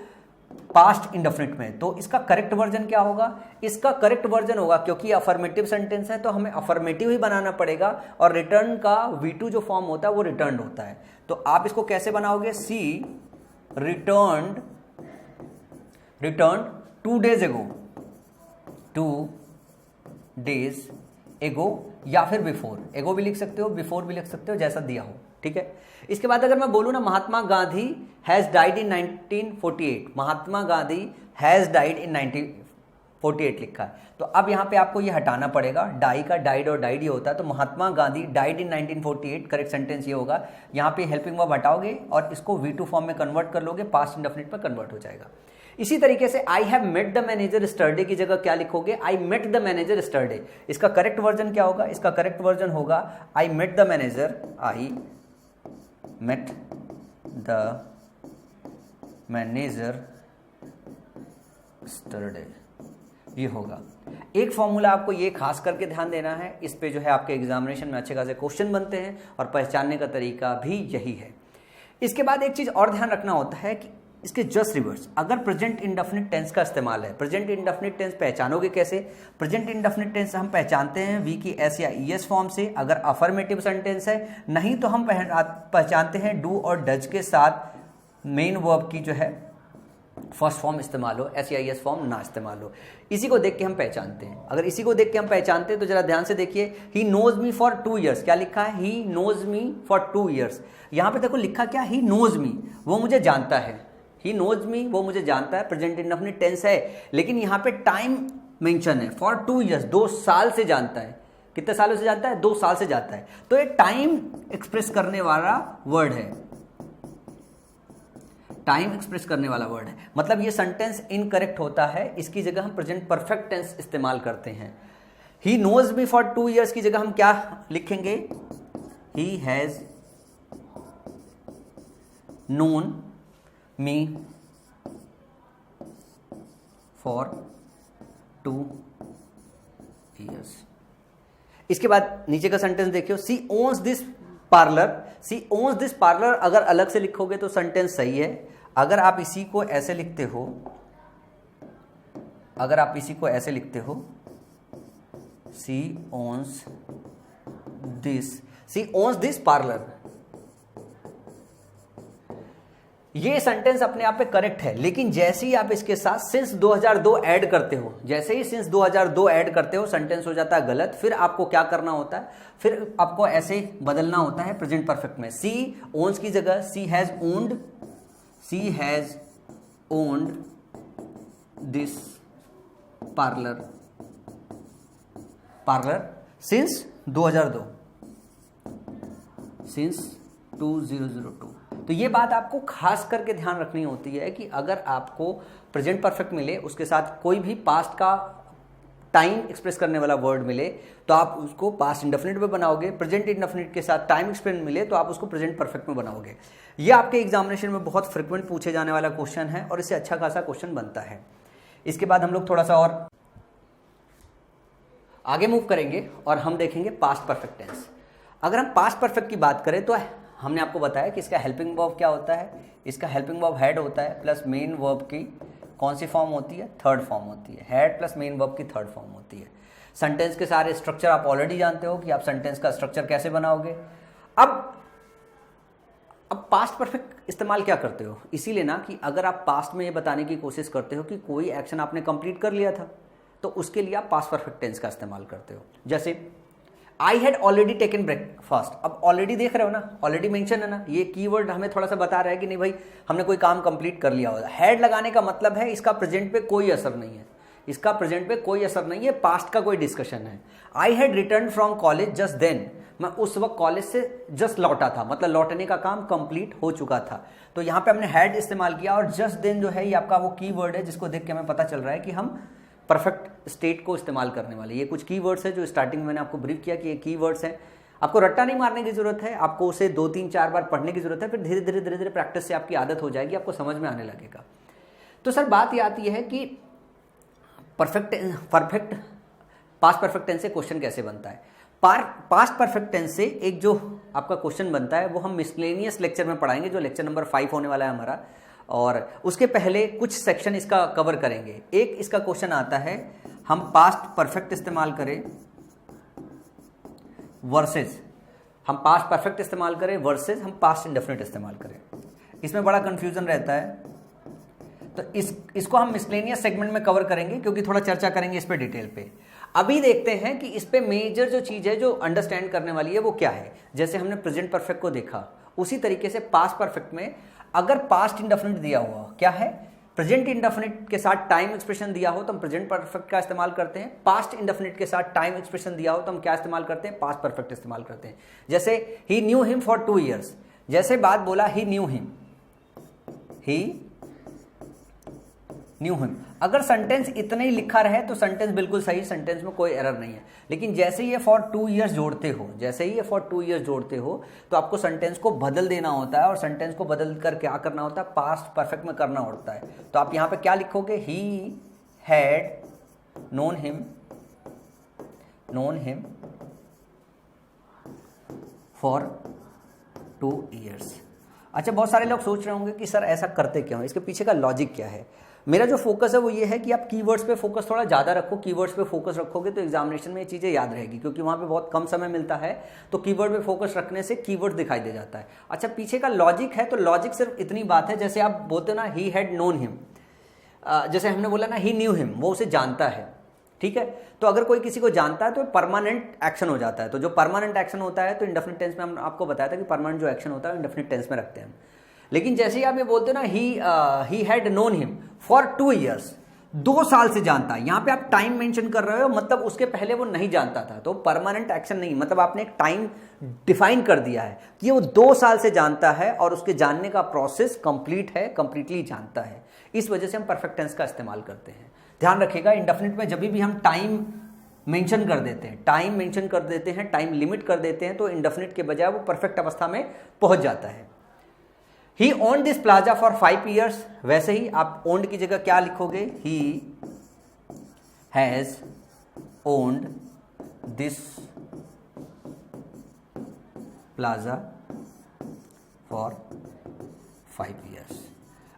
पास्ट इंडेफिनिट में। तो इसका करेक्ट वर्जन क्या होगा, इसका करेक्ट वर्जन होगा, क्योंकि अफर्मेटिव सेंटेंस है तो हमें अफर्मेटिव ही बनाना पड़ेगा, और रिटर्न का V2 जो फॉर्म होता है वो रिटर्न होता है। तो आप इसको कैसे बनाओगे, सी रिटर्न 2 days एगो, 2 days एगो या फिर बिफोर, एगो भी लिख सकते हो, बिफोर भी लिख सकते हो, जैसा दिया हो, ठीक है। इसके बाद अगर मैं बोलूं ना, Mahatma Gandhi has died in 1948, Mahatma Gandhi has died in 1948 लिखा है, तो अब यहां पे आपको ये हटाना पड़ेगा, डाई का डाइड और डाइड ये होता है, तो Mahatma Gandhi died in 1948, correct sentence ये होगा। यहां पे हेल्पिंग वर्ब हटाओगे और इसको V2 फॉर्म में कन्वर्ट कर लोगे, पास्ट इंडेफिनिट में कन्वर्ट हो जाएगा। इसी तरीके से I have met the manager yesterday की जगह क्या लिखोगे, I met the manager yesterday. इसका करेक्ट वर्जन क्या होगा, इसका करेक्ट वर्जन होगा I met the manager, I met the manager yesterday, ये होगा। एक फॉर्मूला आपको ये खास करके ध्यान देना है, इस पे जो है आपके एग्जामिनेशन में अच्छे खासे क्वेश्चन बनते हैं और पहचानने का तरीका भी यही है। इसके बाद एक चीज और ध्यान रखना होता है कि इसके जस्ट रिवर्स, अगर प्रेजेंट इंडेफिनिट टेंस का इस्तेमाल है, प्रेजेंट इंडेफिनिट टेंस पहचानोगे कैसे, प्रेजेंट इंडेफिनिट टेंस हम पहचानते हैं वी की एस या ईएस फॉर्म से, अगर अफर्मेटिव सेंटेंस है, नहीं तो हम पहचानते हैं डू और डज के साथ मेन वर्ब की जो है फर्स्ट फॉर्म इस्तेमाल हो, एस या ईएस फॉर्म ना इस्तेमाल हो। इसी को देख के हम पहचानते हैं। अगर इसी को देख के हम पहचानते हैं तो जरा ध्यान से देखिए, he knows me for 2 years, क्या लिखा है, he knows me for 2 years। यहां पे देखो लिखा क्या, ही नोज मी, वो मुझे जानता है, ही नोज मी वो मुझे जानता है, प्रेजेंट इंडेफिनिट टेंस है, लेकिन यहाँ पे टाइम मेंशन है, फॉर 2 years, 2 साल से जानता है। कितने सालों से जानता है, 2 साल से जानता है। तो ये टाइम एक्सप्रेस करने वाला वर्ड है, टाइम एक्सप्रेस करने वाला वर्ड है, मतलब ये सेंटेंस इनकरेक्ट होता है, इसकी जगह हम प्रेजेंट परफेक्ट टेंस इस्तेमाल करते हैं। He knows me for 2 years की जगह हम क्या लिखेंगे, he has known me for 2 years। इसके बाद नीचे का सेंटेंस देखियो, she owns this parlour, she owns this parlour अगर अलग से लिखोगे तो सेंटेंस सही है। अगर आप इसी को ऐसे लिखते हो, अगर आप इसी को ऐसे लिखते हो, she owns this, she owns this parlour, ये सेंटेंस अपने आप पे करेक्ट है, लेकिन जैसे ही आप इसके साथ सिंस 2002 ऐड करते हो, जैसे ही सिंस 2002 ऐड करते हो सेंटेंस हो जाता है गलत। फिर आपको क्या करना होता है, फिर आपको ऐसे बदलना होता है प्रेजेंट परफेक्ट में। सी ओन्स की जगह she has owned this parlour since 2002, since 2002। तो ये बात आपको खास करके ध्यान रखनी होती है कि अगर आपको प्रेजेंट परफेक्ट मिले, उसके साथ कोई भी पास्ट का टाइम एक्सप्रेस करने वाला वर्ड मिले तो आप उसको पास्ट इंडेफिनिट में बनाओगे। प्रेजेंट इंडेफिनिट के साथ टाइम एक्सप्रेस मिले तो आप उसको प्रेजेंट परफेक्ट में बनाओगे। ये आपके एग्जामिनेशन में बहुत फ्रिक्वेंट पूछे जाने वाला क्वेश्चन है और इससे अच्छा खासा क्वेश्चन बनता है। इसके बाद हम लोग थोड़ा सा और आगे मूव करेंगे और हम देखेंगे पास्ट परफेक्ट टेंस। अगर हम पास्ट परफेक्ट की बात करें तो हमने आपको बताया कि इसका हेल्पिंग वर्ब क्या होता है, इसका हेल्पिंग वर्ब हैड होता है प्लस मेन वर्ब की कौन सी फॉर्म होती है, थर्ड फॉर्म होती है। हैड प्लस मेन वर्ब की थर्ड फॉर्म होती है। सेंटेंस के सारे स्ट्रक्चर आप ऑलरेडी जानते हो कि आप सेंटेंस का स्ट्रक्चर कैसे बनाओगे। अब पास्ट परफेक्ट इस्तेमाल क्या करते हो, इसीलिए ना कि अगर आप पास्ट में ये बताने की कोशिश करते हो कि कोई एक्शन आपने कंप्लीट कर लिया था तो उसके लिए आप पास्ट परफेक्ट टेंस का इस्तेमाल करते हो। जैसे I had already taken breakfast. अब ऑलरेडी देख रहे हो ना, ऑलरेडी मेंशन है ना, ये कीवर्ड हमें थोड़ा सा बता रहा है कि नहीं भाई हमने कोई काम कंप्लीट कर लिया होगा। हैड लगाने का मतलब है इसका प्रेजेंट पे कोई असर नहीं है, इसका प्रेजेंट पे कोई असर नहीं है, पास्ट का कोई डिस्कशन है। I had return from college just then, मैं उस वक्त कॉलेज से जस्ट लौटा था, मतलब लौटने का काम कंप्लीट हो चुका था। तो यहाँ पे हमने हैड इस्तेमाल किया और जस्ट देन जो है ये आपका वो कीवर्ड है जिसको देख के हमें पता चल रहा है कि हम परफेक्ट स्टेट को इस्तेमाल करने वाले। ये कुछ कीवर्ड्स है जो स्टार्टिंग में मैंने आपको ब्रीफ किया कि ये कीवर्ड्स हैं। आपको रट्टा नहीं मारने की जरूरत है, आपको उसे 2-3-4 बार पढ़ने की जरूरत है, फिर धीरे धीरे प्रैक्टिस से आपकी आदत हो जाएगी, आपको समझ में आने लगेगा। तो सर बात ये आती है कि परफेक्ट पास्ट परफेक्ट टेंस से क्वेश्चन कैसे बनता है। पास्ट परफेक्ट टेंस से एक जो आपका क्वेश्चन बनता है वो हम मिसलेनियस लेक्चर में पढ़ाएंगे, जो लेक्चर नंबर 5 होने वाला है हमारा। और उसके पहले कुछ सेक्शन इसका कवर करेंगे। एक इसका क्वेश्चन आता है, हम पास्ट परफेक्ट इस्तेमाल करें वर्सेस, हम पास्ट परफेक्ट इस्तेमाल करें वर्सेस हम पास्ट इंडेफिनिट इस्तेमाल करें। इसमें बड़ा कंफ्यूजन रहता है, तो इसको हम मिसलेनियस सेगमेंट में कवर करेंगे क्योंकि थोड़ा चर्चा करेंगे इस पे डिटेल पे। अभी देखते हैं कि इस पे मेजर जो चीज है जो अंडरस्टैंड करने वाली है वो क्या है। जैसे हमने प्रेजेंट परफेक्ट को देखा, उसी तरीके से पास्ट परफेक्ट में अगर पास्ट इंडेफिनिट दिया हुआ क्या है, प्रेजेंट इंडेफिनिट के साथ टाइम एक्सप्रेशन दिया हो तो हम प्रेजेंट परफेक्ट का इस्तेमाल करते हैं। पास्ट इंडेफिनिट के साथ टाइम एक्सप्रेशन दिया हो तो हम क्या इस्तेमाल करते हैं, पास्ट परफेक्ट इस्तेमाल करते हैं। जैसे ही न्यू हिम फॉर 2 years, जैसे बात बोला ही न्यू हिम, अगर सेंटेंस इतने ही लिखा रहे तो सेंटेंस बिल्कुल सही, सेंटेंस में कोई एरर नहीं है। लेकिन जैसे ही ये फॉर 2 years जोड़ते हो, जैसे ही ये फॉर 2 years जोड़ते हो तो आपको सेंटेंस को बदल देना होता है, और सेंटेंस को बदल कर क्या करना होता है, पास्ट परफेक्ट में करना होता है। तो आप यहां पे क्या लिखोगे, he had known him for 2 years। अच्छा, बहुत सारे लोग सोच रहे होंगे कि सर ऐसा करते क्यों, इसके पीछे का लॉजिक क्या है। मेरा जो फोकस है वो ये है कि आप कीवर्ड्स पे फोकस थोड़ा ज़्यादा रखो। कीवर्ड्स पे फोकस रखोगे तो एग्जामिनेशन में ये चीज़ें याद रहेगी, क्योंकि वहाँ पे बहुत कम समय मिलता है, तो कीवर्ड पे फोकस रखने से कीवर्ड दिखाई दे जाता है। अच्छा, पीछे का लॉजिक है, तो लॉजिक सिर्फ इतनी बात है, जैसे आप बोलते हो ना ही हैड नोन हिम, जैसे हमने बोला ना ही न्यू हिम, वो उसे जानता है, ठीक है। तो अगर कोई किसी को जानता है तो परमानेंट एक्शन हो जाता है। तो जो परमानेंट एक्शन होता है तो इंडेफिनिट टेंस में हम आपको बताया था कि परमानेंट जो एक्शन होता है इंडेफिनिट टेंस में रखते हैं। लेकिन जैसे ही आप ये बोलते हो ना he had known him for 2 years, 2 साल से जानता है, यहाँ पे आप टाइम मेंशन कर रहे हो, मतलब उसके पहले वो नहीं जानता था, तो परमानेंट एक्शन नहीं, मतलब आपने एक टाइम डिफाइन कर दिया है कि वो 2 साल से जानता है और उसके जानने का प्रोसेस कंप्लीट है, कंप्लीटली जानता है। इस वजह से हम परफेक्ट टेंस का इस्तेमाल करते हैं। ध्यान रखिएगा, इंडेफिनिट में जब भी हम टाइम मेंशन कर देते हैं, टाइम लिमिट कर देते हैं, तो इंडेफिनिट के बजाय वो परफेक्ट अवस्था में पहुंच जाता है। He owned this plaza for 5 years, वैसे ही आप ओन्ड की जगह क्या लिखोगे, he has owned this plaza for 5 years।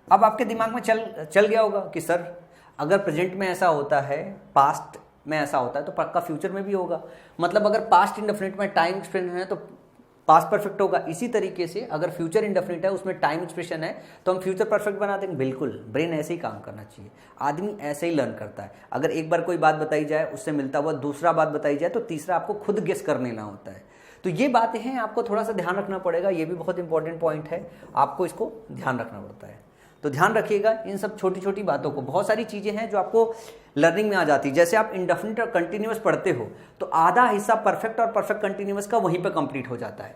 अब आपके दिमाग में चल गया होगा कि सर अगर प्रेजेंट में ऐसा होता है, पास्ट में ऐसा होता है, तो पक्का फ्यूचर में भी होगा। मतलब अगर पास्ट इंडेफिनिट में टाइम एक्सपेंशन है तो पास्ट परफेक्ट होगा। इसी तरीके से अगर फ्यूचर इंडेफिनिट है, उसमें टाइम एक्सप्रेशन है, तो हम फ्यूचर परफेक्ट बना देंगे। बिल्कुल, ब्रेन ऐसे ही काम करना चाहिए, आदमी ऐसे ही लर्न करता है। अगर एक बार कोई बात बताई जाए, उससे मिलता हुआ दूसरा बात बताई जाए, तो तीसरा आपको खुद गेस कर लेना होता है। तो ये बातें हैं, आपको थोड़ा सा ध्यान रखना पड़ेगा, ये भी बहुत इंपॉर्टेंट पॉइंट है, आपको इसको ध्यान रखना पड़ता है। तो ध्यान रखिएगा इन सब छोटी छोटी बातों को। बहुत सारी चीज़ें हैं जो आपको लर्निंग में आ जाती है। जैसे आप इंडेफिनिट और कंटिन्यूअस पढ़ते हो, तो आधा हिस्सा परफेक्ट और परफेक्ट कंटिन्यूअस का वहीं पे कंप्लीट हो जाता है।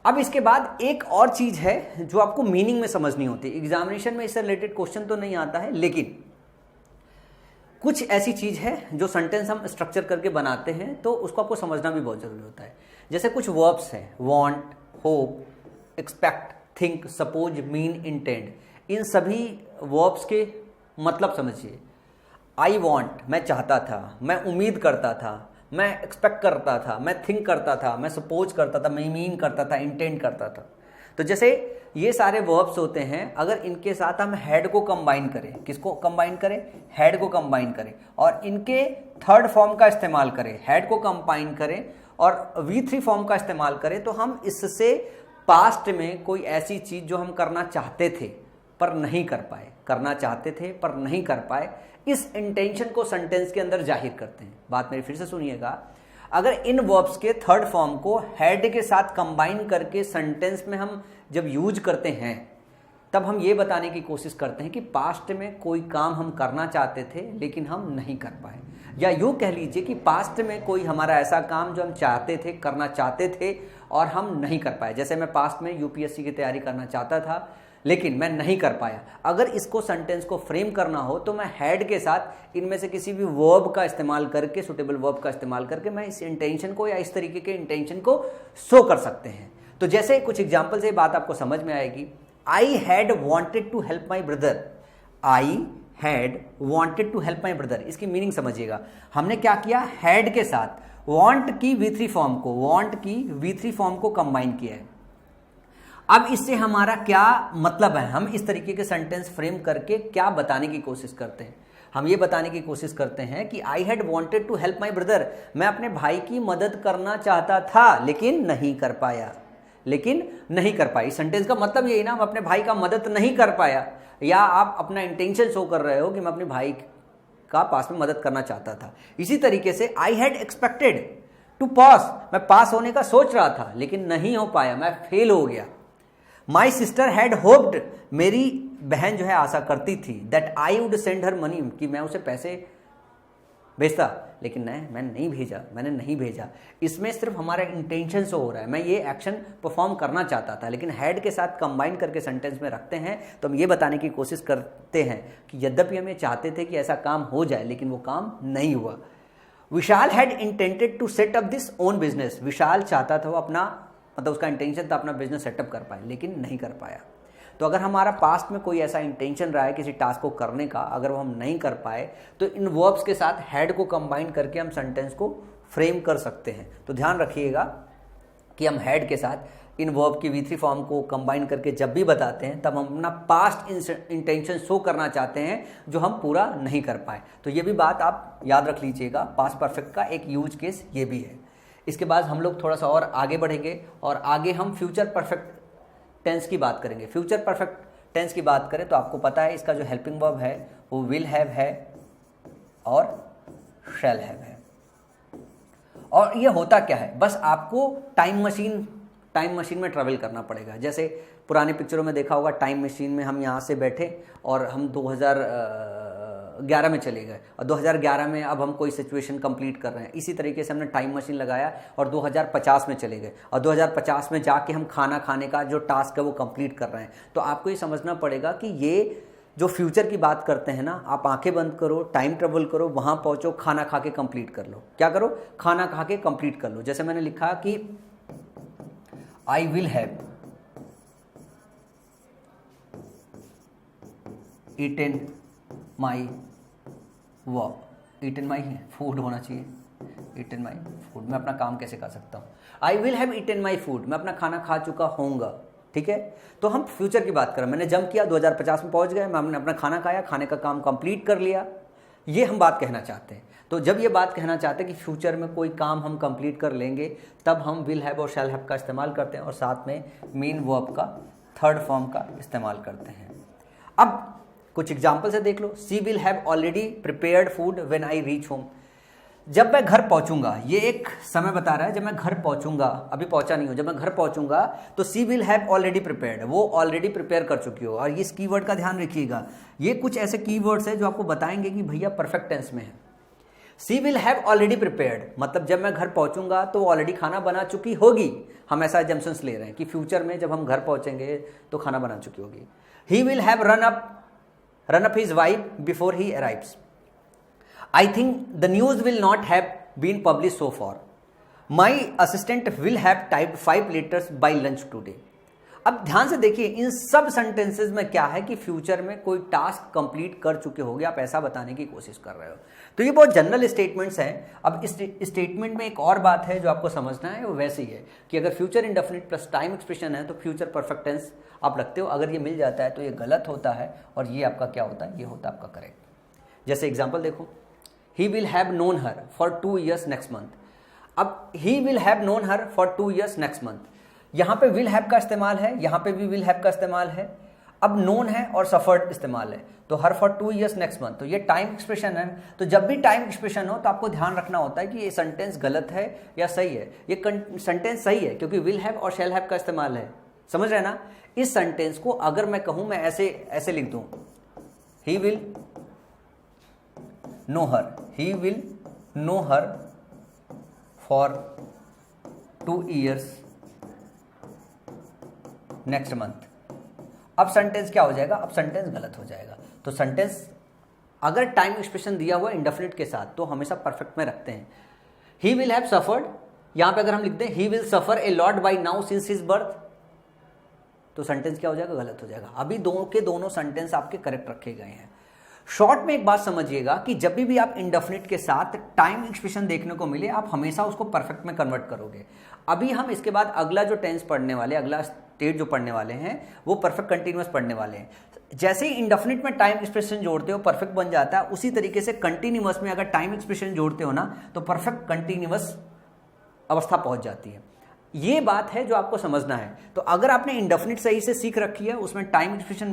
अब इसके बाद एक और चीज़ है जो आपको मीनिंग में समझनी होती है। एग्जामिनेशन में इससे रिलेटेड क्वेश्चन तो नहीं आता है, लेकिन कुछ ऐसी चीज़ है जो सेंटेंस हम स्ट्रक्चर करके बनाते हैं, तो उसको आपको समझना भी बहुत ज़रूरी होता है। जैसे कुछ वर्ब्स हैं, want, hope, expect, think, suppose, mean, intend. इन सभी वर्ब्स के मतलब समझिए। आई वॉन्ट, मैं चाहता था, मैं उम्मीद करता था, मैं एक्सपेक्ट करता था, मैं थिंक करता था, मैं सपोज करता था, मैं मीन करता था, इंटेंड करता था। तो जैसे ये सारे वर्ब्स होते हैं, अगर इनके साथ हम हेड को कंबाइन करें, किसको कंबाइन करें? हेड को कंबाइन करें, और इनके थर्ड फॉर्म का इस्तेमाल करें, हेड को कंबाइन करें और V3 फॉर्म का इस्तेमाल करें, तो हम इससे पास्ट में कोई ऐसी चीज जो हम करना चाहते थे पर नहीं कर पाए, करना चाहते थे पर नहीं कर पाए, इस इंटेंशन को सेंटेंस के अंदर जाहिर करते हैं। बात मेरी फिर से सुनिएगा। अगर इन वर्ब्स के थर्ड फॉर्म को हेड के साथ कंबाइन करके सेंटेंस में हम जब यूज करते हैं, तब हम ये बताने की कोशिश करते हैं कि पास्ट में कोई काम हम करना चाहते थे लेकिन हम नहीं कर पाए, या यूँ कह लीजिए कि पास्ट में कोई हमारा ऐसा काम जो हम चाहते थे, करना चाहते थे और हम नहीं कर पाए। जैसे मैं पास्ट में यूपीएससी की तैयारी करना चाहता था लेकिन मैं नहीं कर पाया। अगर इसको सेंटेंस को फ्रेम करना हो तो मैं हेड के साथ इनमें से किसी भी वर्ब का इस्तेमाल करके, सुटेबल वर्ब का इस्तेमाल करके मैं इस इंटेंशन को या इस तरीके के इंटेंशन को शो कर सकते हैं। तो जैसे कुछ एग्जाम्पल से बात आपको समझ में आएगी। I had wanted to help my brother, I had wanted to help my brother, इसकी मीनिंग समझिएगा। हमने क्या किया? हैड के साथ वांट की V3 फॉर्म को, वांट की V3 फॉर्म को कंबाइन किया है। अब इससे हमारा क्या मतलब है? हम इस तरीके के सेंटेंस फ्रेम करके क्या बताने की कोशिश करते हैं? हम ये बताने की कोशिश करते हैं कि I had wanted to help my brother, मैं अपने भाई की मदद करना चाहता था लेकिन नहीं कर पाया, लेकिन नहीं कर पाई। सेंटेंस का मतलब यही ना, हम अपने भाई का मदद नहीं कर पाया, या आप अपना इंटेंशन शो कर रहे हो कि मैं अपने भाई का पास में मदद करना चाहता था। इसी तरीके से आई हैड एक्सपेक्टेड टू पास, मैं पास होने का सोच रहा था लेकिन नहीं हो पाया, मैं फेल हो गया। माई सिस्टर हैड होप्ड, मेरी बहन जो है आशा करती थी, that I would send her money, कि मैं उसे पैसे भेजता, लेकिन मैंने नहीं भेजा, मैंने नहीं भेजा। इसमें सिर्फ हमारा इंटेंशन से हो रहा है, मैं ये एक्शन परफॉर्म करना चाहता था, लेकिन हैड के साथ कंबाइन करके सेंटेंस में रखते हैं तो हम ये बताने की कोशिश करते हैं कि यद्यपि हम ये चाहते थे कि ऐसा काम हो जाए लेकिन वो काम नहीं हुआ। Vishal had intended to set up this own business, Vishal चाहता था वो अपना, मतलब उसका इंटेंशन था अपना बिजनेस सेटअप कर पाए लेकिन नहीं कर पाया। तो अगर हमारा पास्ट में कोई ऐसा इंटेंशन रहा है किसी टास्क को करने का, अगर वो हम नहीं कर पाए, तो इन वर्ब्स के साथ हैड को कंबाइन करके हम सेंटेंस को फ्रेम कर सकते हैं। तो ध्यान रखिएगा कि हम हैड के साथ इन वर्ब की V3 फॉर्म को कंबाइन करके जब भी बताते हैं तब हम अपना पास्ट इंटेंशन शो करना चाहते हैं जो हम पूरा नहीं कर पाए। तो ये भी बात आप याद रख लीजिएगा, पास्ट परफेक्ट का एक यूज केस ये भी है। इसके बाद हम लोग थोड़ा सा और आगे बढ़ेंगे और आगे हम फ्यूचर परफेक्ट टेंस की बात करेंगे। फ्यूचर परफेक्ट टेंस की बात करें तो आपको पता है इसका जो हेल्पिंग वर्ब है वो विल हैव है और शैल हैव है। और ये होता क्या है? बस आपको टाइम मशीन में ट्रैवल करना पड़ेगा। जैसे पुराने पिक्चरों में देखा होगा, टाइम मशीन में हम यहाँ से बैठे और हम 2011 में चले गए और 2011 में अब हम कोई सिचुएशन कंप्लीट कर रहे हैं। इसी तरीके से हमने टाइम मशीन लगाया और 2050 में चले गए और 2050 में जाके हम खाना खाने का जो टास्क है वो कंप्लीट कर रहे हैं। तो आपको ये समझना पड़ेगा कि ये जो फ्यूचर की बात करते हैं ना, आप आंखें बंद करो, टाइम ट्रेवल करो, वहाँ पहुँचो, खाना खा के कंप्लीट कर लो। क्या करो? खाना खा के कंप्लीट कर लो। जैसे मैंने लिखा कि I will have eaten my eaten my food होना चाहिए, ईटन माई फूड, मैं अपना काम कैसे कर सकता हूँ? I will have eaten my food, मैं अपना खाना खा चुका होऊंगा। ठीक है, तो हम फ्यूचर की बात करें, मैंने जंप किया, 2050 में पहुंच गए, हमने अपना खाना खाया, खाने का काम कंप्लीट कर लिया, ये हम बात कहना चाहते हैं। तो जब ये बात कहना चाहते हैं कि फ्यूचर में कोई काम हम कंप्लीट कर लेंगे, तब हम विल हैव और शैल हैव का इस्तेमाल करते हैं और साथ में मेन वर्ब का थर्ड फॉर्म का इस्तेमाल करते हैं। अब कुछ एग्जाम्पल से देख लो। She will have already prepared food when I reach home. जब मैं घर पहुंचूंगा, ये एक समय बता रहा है, जब मैं घर पहुंचूंगा, अभी पहुंचा नहीं हूं, जब मैं घर पहुंचूंगा तो सी विल हैव ऑलरेडी प्रिपेयर्ड, वो ऑलरेडी प्रिपेयर कर चुकी हो। और इस कीवर्ड का ध्यान रखिएगा, ये कुछ ऐसे कीवर्ड्स हैं जो आपको बताएंगे कि भैया परफेक्ट टेंस में है। सी विल हैव ऑलरेडी प्रिपेयर्ड मतलब जब मैं घर पहुंचूंगा तो ऑलरेडी खाना बना चुकी होगी। हम ऐसा एजम्पशंस ले रहे हैं कि फ्यूचर में जब हम घर पहुंचेंगे तो खाना बना चुकी होगी। He will have run up his wife before he arrives. I think the news will not have been published so far. My assistant will have typed 5 letters by lunch today. अब ध्यान से देखिए, इन सब सेंटेंसेस में क्या है कि future में कोई टास्क कंप्लीट कर चुके होगे, आप ऐसा बताने की कोशिश कर रहे हो। तो ये बहुत जनरल स्टेटमेंट्स हैं। अब इस स्टेटमेंट में एक और बात है जो आपको समझना है, वो वैसे ही है कि अगर future indefinite plus time expression है तो फ्यूचर परफेक्ट टेंस आप रखते हो। अगर ये मिल जाता है तो ये गलत होता है और ये आपका क्या होता है, ये होता है आपका करेक्ट। जैसे एग्जाम्पल देखो, he will have known her for 2 years next month। अब he will have known her for 2 years next month, यहां पे will have का इस्तेमाल है, यहां पे भी will have का इस्तेमाल है। अब known है और suffered इस्तेमाल है, तो her for 2 years next month, तो ये टाइम एक्सप्रेशन है। तो जब भी टाइम एक्सप्रेशन हो तो आपको ध्यान रखना होता है कि ये सेंटेंस गलत है या सही है। ये सेंटेंस सही है क्योंकि will have और shall have का इस्तेमाल है, समझ रहे ना। इस सेंटेंस को अगर मैं कहूं, मैं ऐसे लिख दूं, he will know her, he will know her for 2 years next month। अब सेंटेंस क्या हो जाएगा, अब सेंटेंस गलत हो जाएगा। तो सेंटेंस अगर टाइम एक्सप्रेशन दिया हुआ इंडेफिनिट के साथ तो हमेशा परफेक्ट में रखते हैं। he will have suffered, यहां पे अगर हम लिख दें he will suffer a lot by now since his birth, तो सेंटेंस क्या हो जाएगा, गलत हो जाएगा। अभी दोनों सेंटेंस आपके करेक्ट रखे गए हैं। शॉर्ट में एक बात समझिएगा कि जब भी आप इंडेफिनिट के साथ टाइम एक्सप्रेशन देखने को मिले, आप हमेशा उसको परफेक्ट में कन्वर्ट करोगे। अभी हम इसके बाद अगला जो टेंस पढ़ने वाले, अगला स्टेट जो पढ़ने वाले हैं, वो परफेक्ट कंटिन्यूअस पढ़ने वाले हैं। जैसे ही इंडेफिनिट में टाइम एक्सप्रेशन जोड़ते हो परफेक्ट बन जाता है, उसी तरीके से कंटिन्यूअस में अगर टाइम एक्सप्रेशन जोड़ते हो ना तो परफेक्ट कंटिन्यूअस अवस्था पहुंच जाती है। ये बात है जो आपको समझना है। तो अगर आपने इंडेफिनिट सही से सीख रखी है, उसमें टाइम एक्सप्रेशन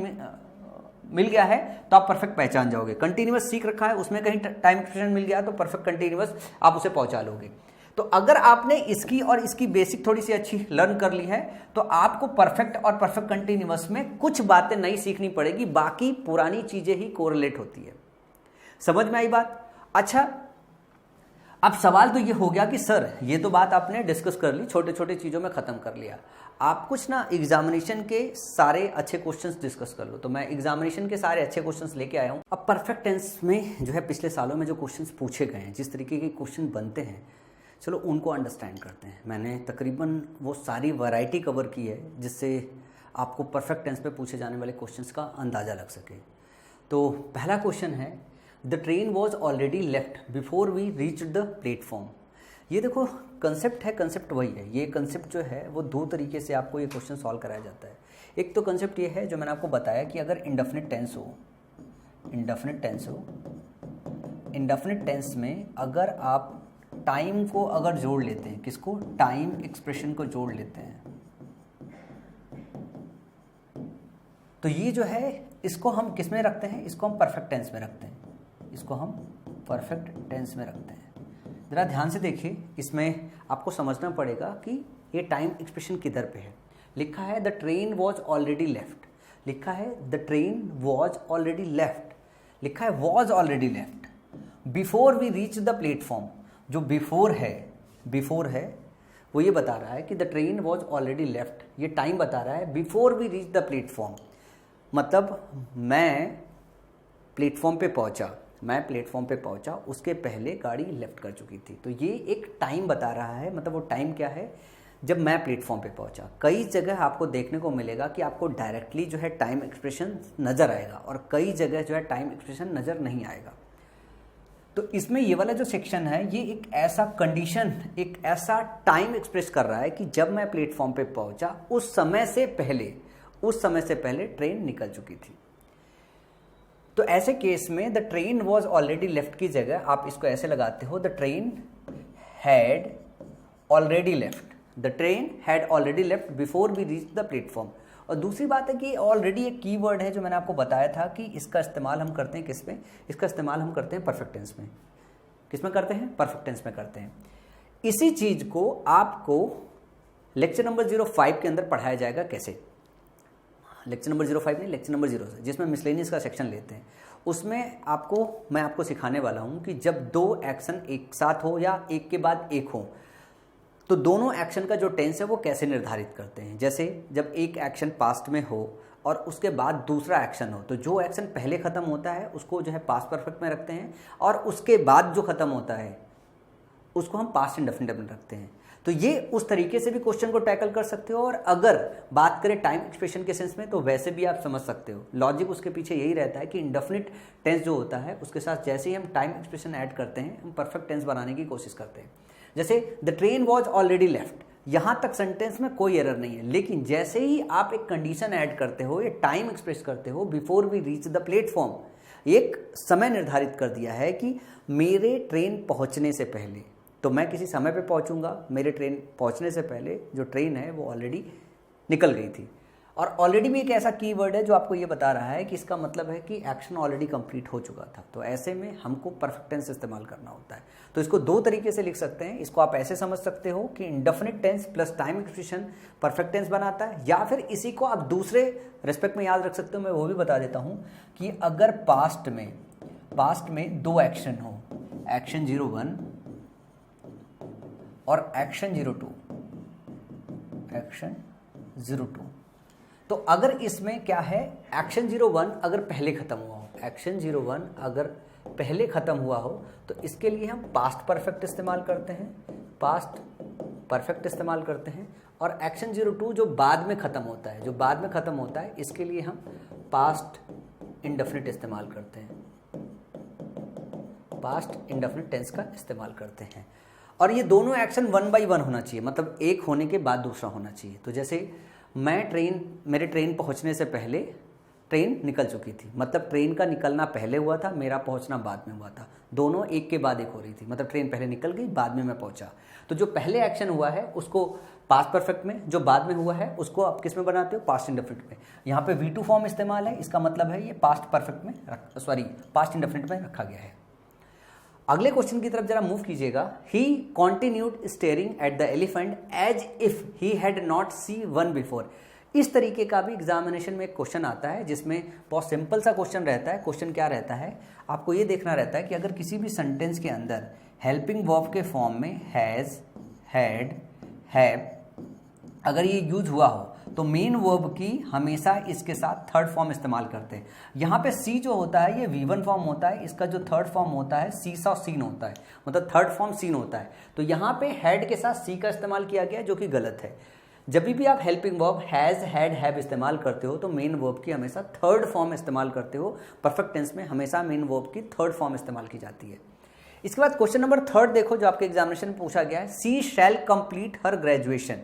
मिल गया है तो आप परफेक्ट पहचान जाओगे। कंटिन्यूअस सीख रखा है, उसमें कहीं टाइम एक्सप्रेशन मिल गया तो परफेक्ट कंटिन्यूअस आप उसे पहुंचा लोगे। तो अगर आपने इसकी और इसकी बेसिक थोड़ी सी अच्छी लर्न कर ली है तो आपको परफेक्ट और परफेक्ट कंटिन्यूअस में कुछ बातें नई सीखनी पड़ेगी, बाकी पुरानी चीजें ही कोरिलेट होती है। समझ में आई बात? अच्छा, अब सवाल तो ये हो गया कि सर ये तो बात आपने डिस्कस कर ली, छोटे छोटे चीज़ों में ख़त्म कर लिया, आप कुछ ना एग्जामिनेशन के सारे अच्छे क्वेश्चंस डिस्कस कर लो। तो मैं एग्जामिनेशन के सारे अच्छे क्वेश्चंस लेके आया हूँ। अब परफेक्ट टेंस में जो है पिछले सालों में जो क्वेश्चंस पूछे गए हैं, जिस तरीके के क्वेश्चन बनते हैं, चलो उनको अंडरस्टैंड करते हैं। मैंने तकरीबन वो सारी वैरायटी कवर की है जिससे आपको परफेक्ट टेंस पे पूछे जाने वाले क्वेश्चंस का अंदाज़ा लग सके। तो पहला क्वेश्चन है, the train was already left before we reach the platform. ये देखो कंसेप्ट है, कंसेप्ट वही है। ये कंसेप्ट जो है वो दो तरीके से आपको ये क्वेश्चन सॉल्व कराया जाता है। एक तो कंसेप्ट ये है जो मैंने आपको बताया कि अगर इंडेफिनिट टेंस हो, इंडेफिनिट टेंस में अगर आप टाइम को अगर जोड़ लेते हैं, किसको, टाइम एक्सप्रेशन को जोड़ लेते हैं, तो ये जो है इसको हम किस में रखते हैं, इसको हम परफेक्ट टेंस में रखते हैं, इसको हम परफेक्ट टेंस में रखते हैं। ज़रा ध्यान से देखिए, इसमें आपको समझना पड़ेगा कि ये टाइम एक्सप्रेशन किधर पे है। लिखा है the train was already left, लिखा है the train was already left, लिखा है was already left before we reach the platform. जो बिफोर है वो ये बता रहा है कि the train was already left, ये टाइम बता रहा है before we reach the platform, मतलब मैं प्लेटफॉर्म पे पहुंचा, उसके पहले गाड़ी लेफ्ट कर चुकी थी। तो ये एक टाइम बता रहा है, मतलब वो टाइम क्या है, जब मैं प्लेटफॉर्म पे पहुंचा। कई जगह आपको देखने को मिलेगा कि आपको डायरेक्टली जो है टाइम एक्सप्रेशन नज़र आएगा और कई जगह जो है टाइम एक्सप्रेशन नज़र नहीं आएगा। तो इसमें ये वाला जो सेक्शन है ये एक ऐसा कंडीशन, एक ऐसा टाइम एक्सप्रेस कर रहा है कि जब मैं प्लेटफॉर्म पे पहुंचा उस समय से पहले ट्रेन निकल चुकी थी। तो ऐसे केस में the train was already left की जगह आप इसको ऐसे लगाते हो, the train had already left, the train had already left before we reach the platform. और दूसरी बात है कि ऑलरेडी एक कीवर्ड है जो मैंने आपको बताया था कि इसका इस्तेमाल हम करते हैं किस में, इसका इस्तेमाल हम करते हैं परफेक्ट टेंस में। किस में करते हैं? परफेक्ट टेंस में करते हैं। इसी चीज को आपको लेक्चर नंबर 05 के अंदर पढ़ाया जाएगा। कैसे? लेक्चर नंबर 05 नहीं, लेक्चर नंबर 0 जिसमें मिसलेनियस का सेक्शन लेते हैं, उसमें मैं आपको सिखाने वाला हूं कि जब दो एक्शन एक साथ हो या एक के बाद एक हो तो दोनों एक्शन का जो टेंस है वो कैसे निर्धारित करते हैं। जैसे जब एक एक्शन पास्ट में हो और उसके बाद दूसरा एक्शन हो, तो जो एक्शन पहले खत्म होता है उसको जो है पास्ट परफेक्ट में रखते हैं और उसके बाद जो खत्म होता है उसको हम पास्ट इंडेफिनिट में रखते हैं। तो ये उस तरीके से भी क्वेश्चन को टैकल कर सकते हो। और अगर बात करें टाइम एक्सप्रेशन के सेंस में तो वैसे भी आप समझ सकते हो। लॉजिक उसके पीछे यही रहता है कि इंडेफिनिट टेंस जो होता है उसके साथ जैसे ही हम टाइम एक्सप्रेशन ऐड करते हैं हम परफेक्ट टेंस बनाने की कोशिश करते हैं। जैसे the train was already left, यहां तक सेंटेंस में कोई एरर नहीं है, लेकिन जैसे ही आप एक कंडीशन ऐड करते हो या टाइम एक्सप्रेस करते हो, before we reach the platform, एक समय निर्धारित कर दिया है कि मेरे ट्रेन पहुंचने से पहले, तो मैं किसी समय पे पहुंचूंगा, मेरे ट्रेन पहुंचने से पहले जो ट्रेन है वो ऑलरेडी निकल गई थी। और ऑलरेडी भी एक ऐसा कीवर्ड है जो आपको ये बता रहा है कि इसका मतलब है कि एक्शन ऑलरेडी कंप्लीट हो चुका था। तो ऐसे में हमको परफेक्ट टेंस इस्तेमाल करना होता है। तो इसको दो तरीके से लिख सकते हैं। इसको आप ऐसे समझ सकते हो कि indefinite tense plus time expression perfect tense बनाता है, या फिर इसी को आप दूसरे रेस्पेक्ट में याद रख सकते हो। मैं वो भी बता देता हूँ कि अगर पास्ट में दो एक्शन हो, एक्शन 01 और एक्शन 02, तो अगर इसमें क्या है, एक्शन 01 अगर पहले खत्म हुआ हो, एक्शन 01 अगर पहले खत्म हुआ हो तो इसके लिए हम पास्ट परफेक्ट इस्तेमाल करते हैं, पास्ट परफेक्ट इस्तेमाल करते हैं। और एक्शन 02 जो बाद में खत्म होता है, इसके लिए हम पास्ट इंडेफिनिट इस्तेमाल करते हैं, पास्ट इंडेफिनिट टेंस का इस्तेमाल करते हैं। और ये दोनों एक्शन 1 by 1 होना चाहिए, मतलब एक होने के बाद दूसरा होना चाहिए। तो जैसे मेरे ट्रेन पहुंचने से पहले ट्रेन निकल चुकी थी, मतलब ट्रेन का निकलना पहले हुआ था, मेरा पहुंचना बाद में हुआ था, दोनों एक के बाद एक हो रही थी, मतलब ट्रेन पहले निकल गई, बाद में मैं पहुंचा। तो जो पहले एक्शन हुआ है उसको पास्ट परफेक्ट में, जो बाद में हुआ है उसको आप किस में बनाते हो, पास्ट इंडेफिनिट में। यहाँ पे V2 फॉर्म इस्तेमाल है, इसका मतलब है ये पास्ट इंडेफिनिट में रखा गया है। अगले क्वेश्चन की तरफ जरा मूव कीजिएगा। He continued staring at the elephant as if he had not see one before. इस तरीके का भी एग्जामिनेशन में एक क्वेश्चन आता है जिसमें बहुत सिंपल सा क्वेश्चन रहता है। क्वेश्चन क्या रहता है, आपको ये देखना रहता है कि अगर किसी भी सेंटेंस के अंदर हेल्पिंग वर्ब के फॉर्म में हैज, हैड, हैव अगर ये यूज हुआ हो तो मेन वर्ब की हमेशा इसके साथ थर्ड फॉर्म इस्तेमाल करते हैं। यहाँ पे सी जो होता है ये V1 फॉर्म होता है, इसका जो थर्ड फॉर्म होता है सी सा सीन होता है, मतलब थर्ड फॉर्म सीन होता है। तो यहाँ पे हैड के साथ सी का इस्तेमाल किया गया जो कि गलत है। जब भी आप helping verb has, had, have इस्तेमाल करते हो तो मेन वर्ब की हमेशा थर्ड फॉर्म इस्तेमाल करते हो। परफेक्ट टेंस में हमेशा मेन वर्ब की थर्ड फॉर्म इस्तेमाल की जाती है। इसके बाद क्वेश्चन नंबर 3 देखो जो आपके एग्जामिनेशन में पूछा गया है, सी शैल कंप्लीट हर ग्रेजुएशन।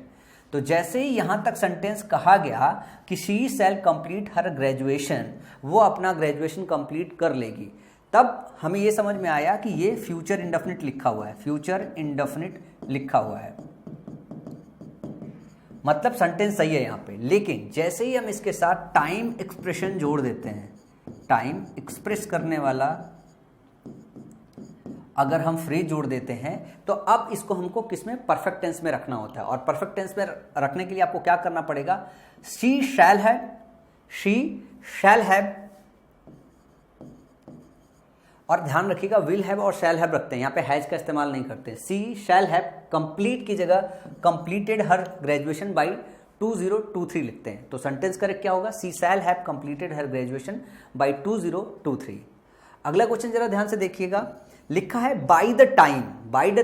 तो जैसे ही यहां तक सेंटेंस कहा गया कि she shall complete her graduation, वो अपना ग्रेजुएशन कंप्लीट कर लेगी, तब हमें ये समझ में आया कि ये फ्यूचर इंडेफिनिट लिखा हुआ है, फ्यूचर इंडेफिनिट लिखा हुआ है, मतलब सेंटेंस सही है यहाँ पे। लेकिन जैसे ही हम इसके साथ टाइम एक्सप्रेशन जोड़ देते हैं, टाइम एक्सप्रेस करने वाला अगर हम फ्रेज जोड़ देते हैं तो अब इसको हमको किसमें, परफेक्ट टेंस में रखना होता है। और परफेक्ट टेंस में रखने के लिए आपको क्या करना पड़ेगा, she shall have, she shall have, और ध्यान रखिएगा विल हैव और शैल हैव रखते हैं, यहाँ पे हैज का इस्तेमाल नहीं करते। सी शैल हैव कंप्लीट की जगह कंप्लीटेड हर ग्रेजुएशन बाई 2023 लिखते हैं। तो सेंटेंस करेक्ट क्या होगा, she shall have completed her graduation by 2023। अगला क्वेश्चन जरा ध्यान से देखिएगा, लिखा है by the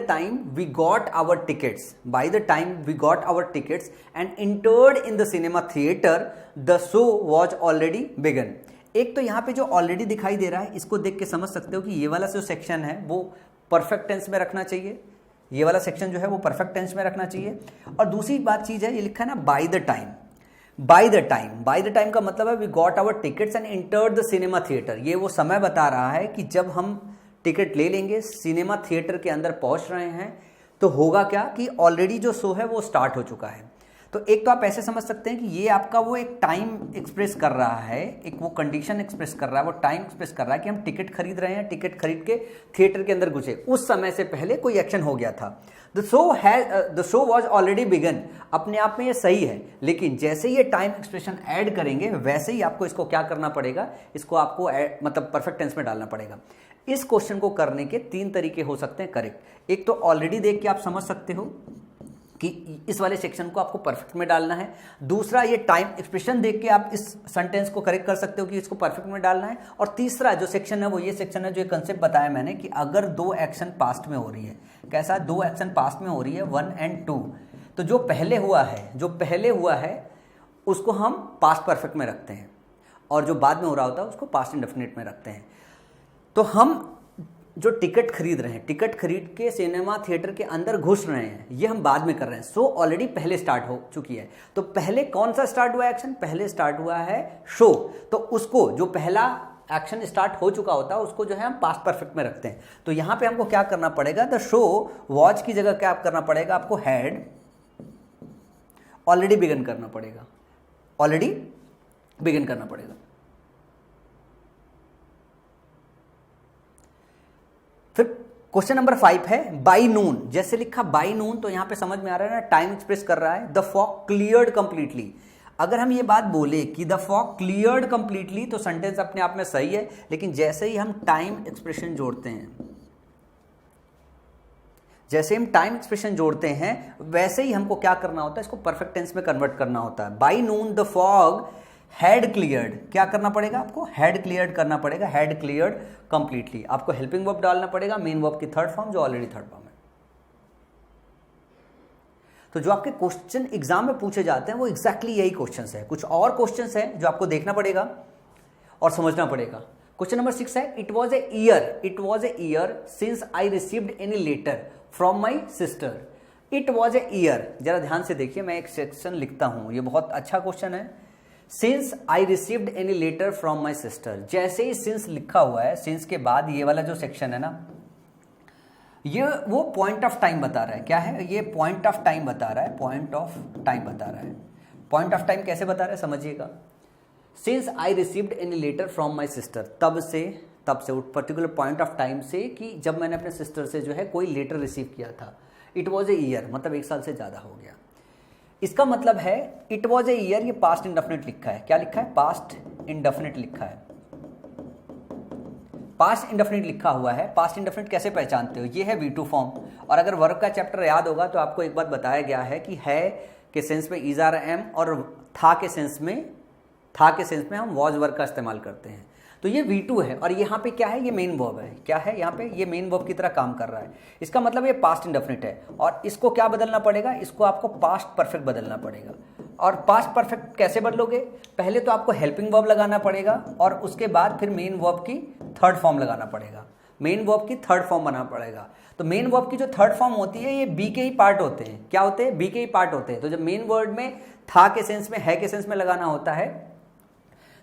time we got our tickets, by the time we got our tickets and entered in the cinema theatre the show was already begun. एक तो यहाँ पे जो ऑलरेडी दिखाई दे रहा है इसको देख के समझ सकते हो कि ये वाला जो सेक्शन है वो परफेक्ट टेंस में रखना चाहिए, ये वाला सेक्शन जो है वो परफेक्ट टेंस में रखना चाहिए। और दूसरी बात चीज है, ये लिखा है ना by the time, by the time का मतलब है we got our tickets and entered the cinema theatre. ये वो समय बता रहा है कि जब हम टिकट ले लेंगे, सिनेमा थिएटर के अंदर पहुंच रहे हैं, तो होगा क्या कि ऑलरेडी जो शो है वो स्टार्ट हो चुका है। तो एक तो आप ऐसे समझ सकते हैं कि ये आपका वो एक टाइम एक्सप्रेस कर रहा है, एक वो कंडीशन एक्सप्रेस कर रहा है, वो टाइम एक्सप्रेस कर रहा है कि हम टिकट खरीद रहे हैं, टिकट खरीद के थिएटर के अंदर घुसे, उस समय से पहले कोई एक्शन हो गया था। The show was already began. अपने आप में ये सही है, लेकिन जैसे ये टाइम एक्सप्रेशन ऐड करेंगे वैसे ही आपको इसको क्या करना पड़ेगा, इसको आपको मतलब परफेक्ट टेंस में डालना पड़ेगा। इस क्वेश्चन को करने के 3 तरीके हो सकते हैं करेक्ट। एक तो ऑलरेडी देख के आप समझ सकते हो कि इस वाले सेक्शन को आपको परफेक्ट में डालना है। दूसरा, ये टाइम एक्सप्रेशन देख के आप इस सेंटेंस को करेक्ट कर सकते हो कि इसको परफेक्ट में डालना है। और तीसरा जो सेक्शन है वो ये सेक्शन है जो एक कंसेप्ट बताया मैंने कि अगर 2 एक्शन पास्ट में हो रही है, कैसा 2 एक्शन पास्ट में हो रही है 1 और 2, तो जो पहले हुआ है उसको हम पास्ट परफेक्ट में रखते हैं और जो बाद में हो रहा होता है उसको पास्ट इंडेफिनिट में रखते हैं। तो हम जो टिकट खरीद रहे हैं, टिकट खरीद के सिनेमा थिएटर के अंदर घुस रहे हैं, ये हम बाद में कर रहे हैं। शो ऑलरेडी पहले स्टार्ट हो चुकी है। तो पहले कौन सा स्टार्ट हुआ एक्शन? पहले स्टार्ट हुआ है शो। तो उसको जो पहला एक्शन स्टार्ट हो चुका होता है उसको जो है हम पास्ट परफेक्ट में रखते हैं। तो यहां पे हमको क्या करना पड़ेगा, द शो वॉच की जगह क्या करना पड़ेगा, आपको हैड ऑलरेडी बिगन करना पड़ेगा, ऑलरेडी बिगन करना पड़ेगा। फिर क्वेश्चन नंबर 5 है बाई नून। जैसे लिखा बाई नून तो यहां पे समझ में आ रहा है ना, टाइम एक्सप्रेस कर रहा है। The fog cleared completely. अगर हम ये बात बोले कि द फॉग क्लियर्ड कंप्लीटली तो सेंटेंस अपने आप में सही है, लेकिन जैसे ही हम टाइम एक्सप्रेशन जोड़ते हैं, वैसे ही हमको क्या करना होता है, इसको परफेक्ट टेंस में कन्वर्ट करना होता है। By Noon the fog had cleared, क्या करना पड़ेगा आपको, हैड क्लियर्ड करना पड़ेगा, हैड क्लियर्ड कंप्लीटली। आपको हेल्पिंग वर्ब डालना पड़ेगा, मेन वर्ब की थर्ड फॉर्म जो ऑलरेडी थर्ड फॉर्म है। तो जो आपके क्वेश्चन एग्जाम में पूछे जाते हैं वो एग्जैक्टली यही क्वेश्चंस है। कुछ और क्वेश्चंस हैं जो आपको देखना पड़ेगा और समझना पड़ेगा। क्वेश्चन नंबर 6 है it was a year since I received any letter from my sister. It was a year, जरा ध्यान से देखिए, मैं एक सेक्शन लिखता हूं, ये बहुत अच्छा क्वेश्चन है। Since I received any letter from my sister. जैसे ही सिंस लिखा हुआ है, सिंस के बाद ये वाला जो सेक्शन है ना, ये वो पॉइंट ऑफ टाइम बता रहा है। क्या है ये? पॉइंट ऑफ टाइम बता रहा है, पॉइंट ऑफ टाइम बता रहा है। पॉइंट ऑफ टाइम कैसे बता रहा है समझिएगा। Since I received any letter from my sister, तब से पर्टिकुलर पॉइंट ऑफ टाइम से कि जब मैंने अपने सिस्टर से जो है कोई लेटर रिसीव किया था। इट वॉज ए ईयर, मतलब 1 साल से ज्यादा हो गया। इसका मतलब है इट वॉज ए ईयर, ये पास्ट इंडेफिनिट लिखा है। क्या लिखा है? पास्ट इंडेफिनिट लिखा है। पास्ट इंडेफिनिट लिखा हुआ है। पास्ट इंडेफिनिट कैसे पहचानते हो? ये है V2 फॉर्म। और अगर वर्ब का चैप्टर याद होगा तो आपको एक बात बताया गया है कि है के सेंस में इज आर एम और था के सेंस में हम वॉज वर्ब का इस्तेमाल करते हैं। तो ये V2 है और यहाँ पे क्या है, ये मेन वर्ब है। क्या है यहाँ पे? ये मेन वर्ब की तरह काम कर रहा है। इसका मतलब ये पास्ट इंडेफिनिट है और इसको क्या बदलना पड़ेगा, इसको आपको पास्ट परफेक्ट बदलना पड़ेगा। और पास्ट परफेक्ट कैसे बदलोगे? पहले तो आपको हेल्पिंग वर्ब लगाना पड़ेगा और उसके बाद फिर मेन वर्ब की थर्ड फॉर्म लगाना पड़ेगा, मेन वर्ब की थर्ड फॉर्म बनाना पड़ेगा। तो मेन वर्ब की जो थर्ड फॉर्म होती है ये बी के ही पार्ट होते हैं। क्या होते हैं? बी के ही पार्ट होते हैं। तो जब मेन वर्ड में था के सेंस में, है के सेंस में लगाना होता है,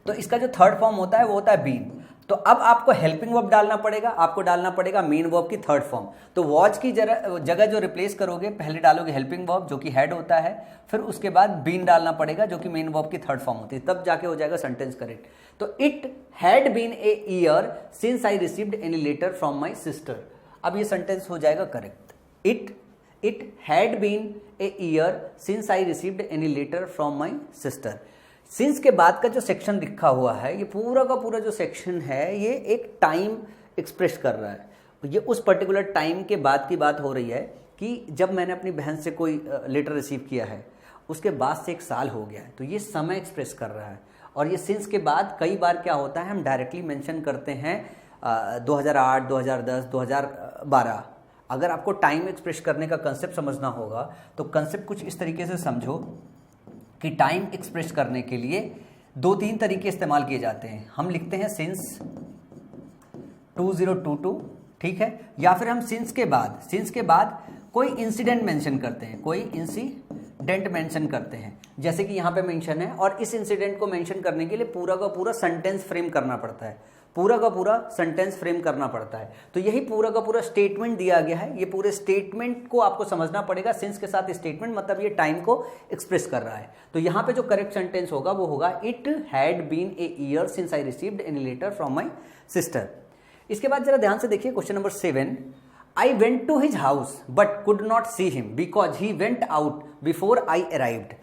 तो इसका जो थर्ड फॉर्म होता है वो होता है बीन। तो अब आपको हेल्पिंग वर्ब डालना पड़ेगा, आपको डालना पड़ेगा मेन वर्ब की थर्ड फॉर्म। तो वॉच की जगह जो रिप्लेस करोगे, पहले डालोगे हेल्पिंग वर्ब जो कि हेड होता है, फिर उसके बाद बीन डालना पड़ेगा जो कि मेन वर्ब की थर्ड फॉर्म होती है, तब जाके हो जाएगा सेंटेंस करेक्ट। तो it had been a year since I received any letter from my sister. अब ये सेंटेंस हो जाएगा correct. It had been a year since I received any letter from my sister. Since के बाद का जो section लिखा हुआ है, ये पूरा का पूरा जो सेक्शन है, ये एक टाइम एक्सप्रेस कर रहा है। ये उस पर्टिकुलर टाइम के बाद की बात हो रही है कि जब मैंने अपनी बहन से कोई लेटर रिसीव किया है, उसके बाद से 1 साल हो गया है। तो ये समय एक्सप्रेस कर रहा है। और ये सिंस के बाद कई बार क्या होता है, हम डायरेक्टली मेंशन करते हैं 2008, 2010, 2012। अगर आपको टाइम एक्सप्रेस करने का कंसेप्ट समझना होगा तो कंसेप्ट कुछ इस तरीके से समझो कि टाइम एक्सप्रेस करने के लिए 2-3 तरीके इस्तेमाल किए जाते हैं। हम लिखते हैं सिंस 2022, ठीक है, या फिर हम सिंस के बाद कोई इंसिडेंट मेंशन करते हैं, कोई इंसिडेंट इंसिडेंट मेंशन करते हैं, जैसे कि यहाँ पे मेंशन है, और इस इंसिडेंट को मेंशन करने के लिए पूरा का पूरा सेंटेंस फ्रेम करना पड़ता है, पूरा का पूरा सेंटेंस फ्रेम करना पड़ता है। तो यही पूरा का पूरा स्टेटमेंट दिया गया है, ये पूरे स्टेटमेंट को आपको समझना पड़ेगा। सिंस के साथ स्टेटमेंट मतलब ये टाइम को एक्सप्रेस कर रहा है। तो यहाँ पे जो करेक्ट सेंटेंस होगा वो होगा it had been a year since I received any letter from my sister. इसके बाद जरा ध्यान से देखिए question number 7, I went to his house but could not see him because he went out before I arrived।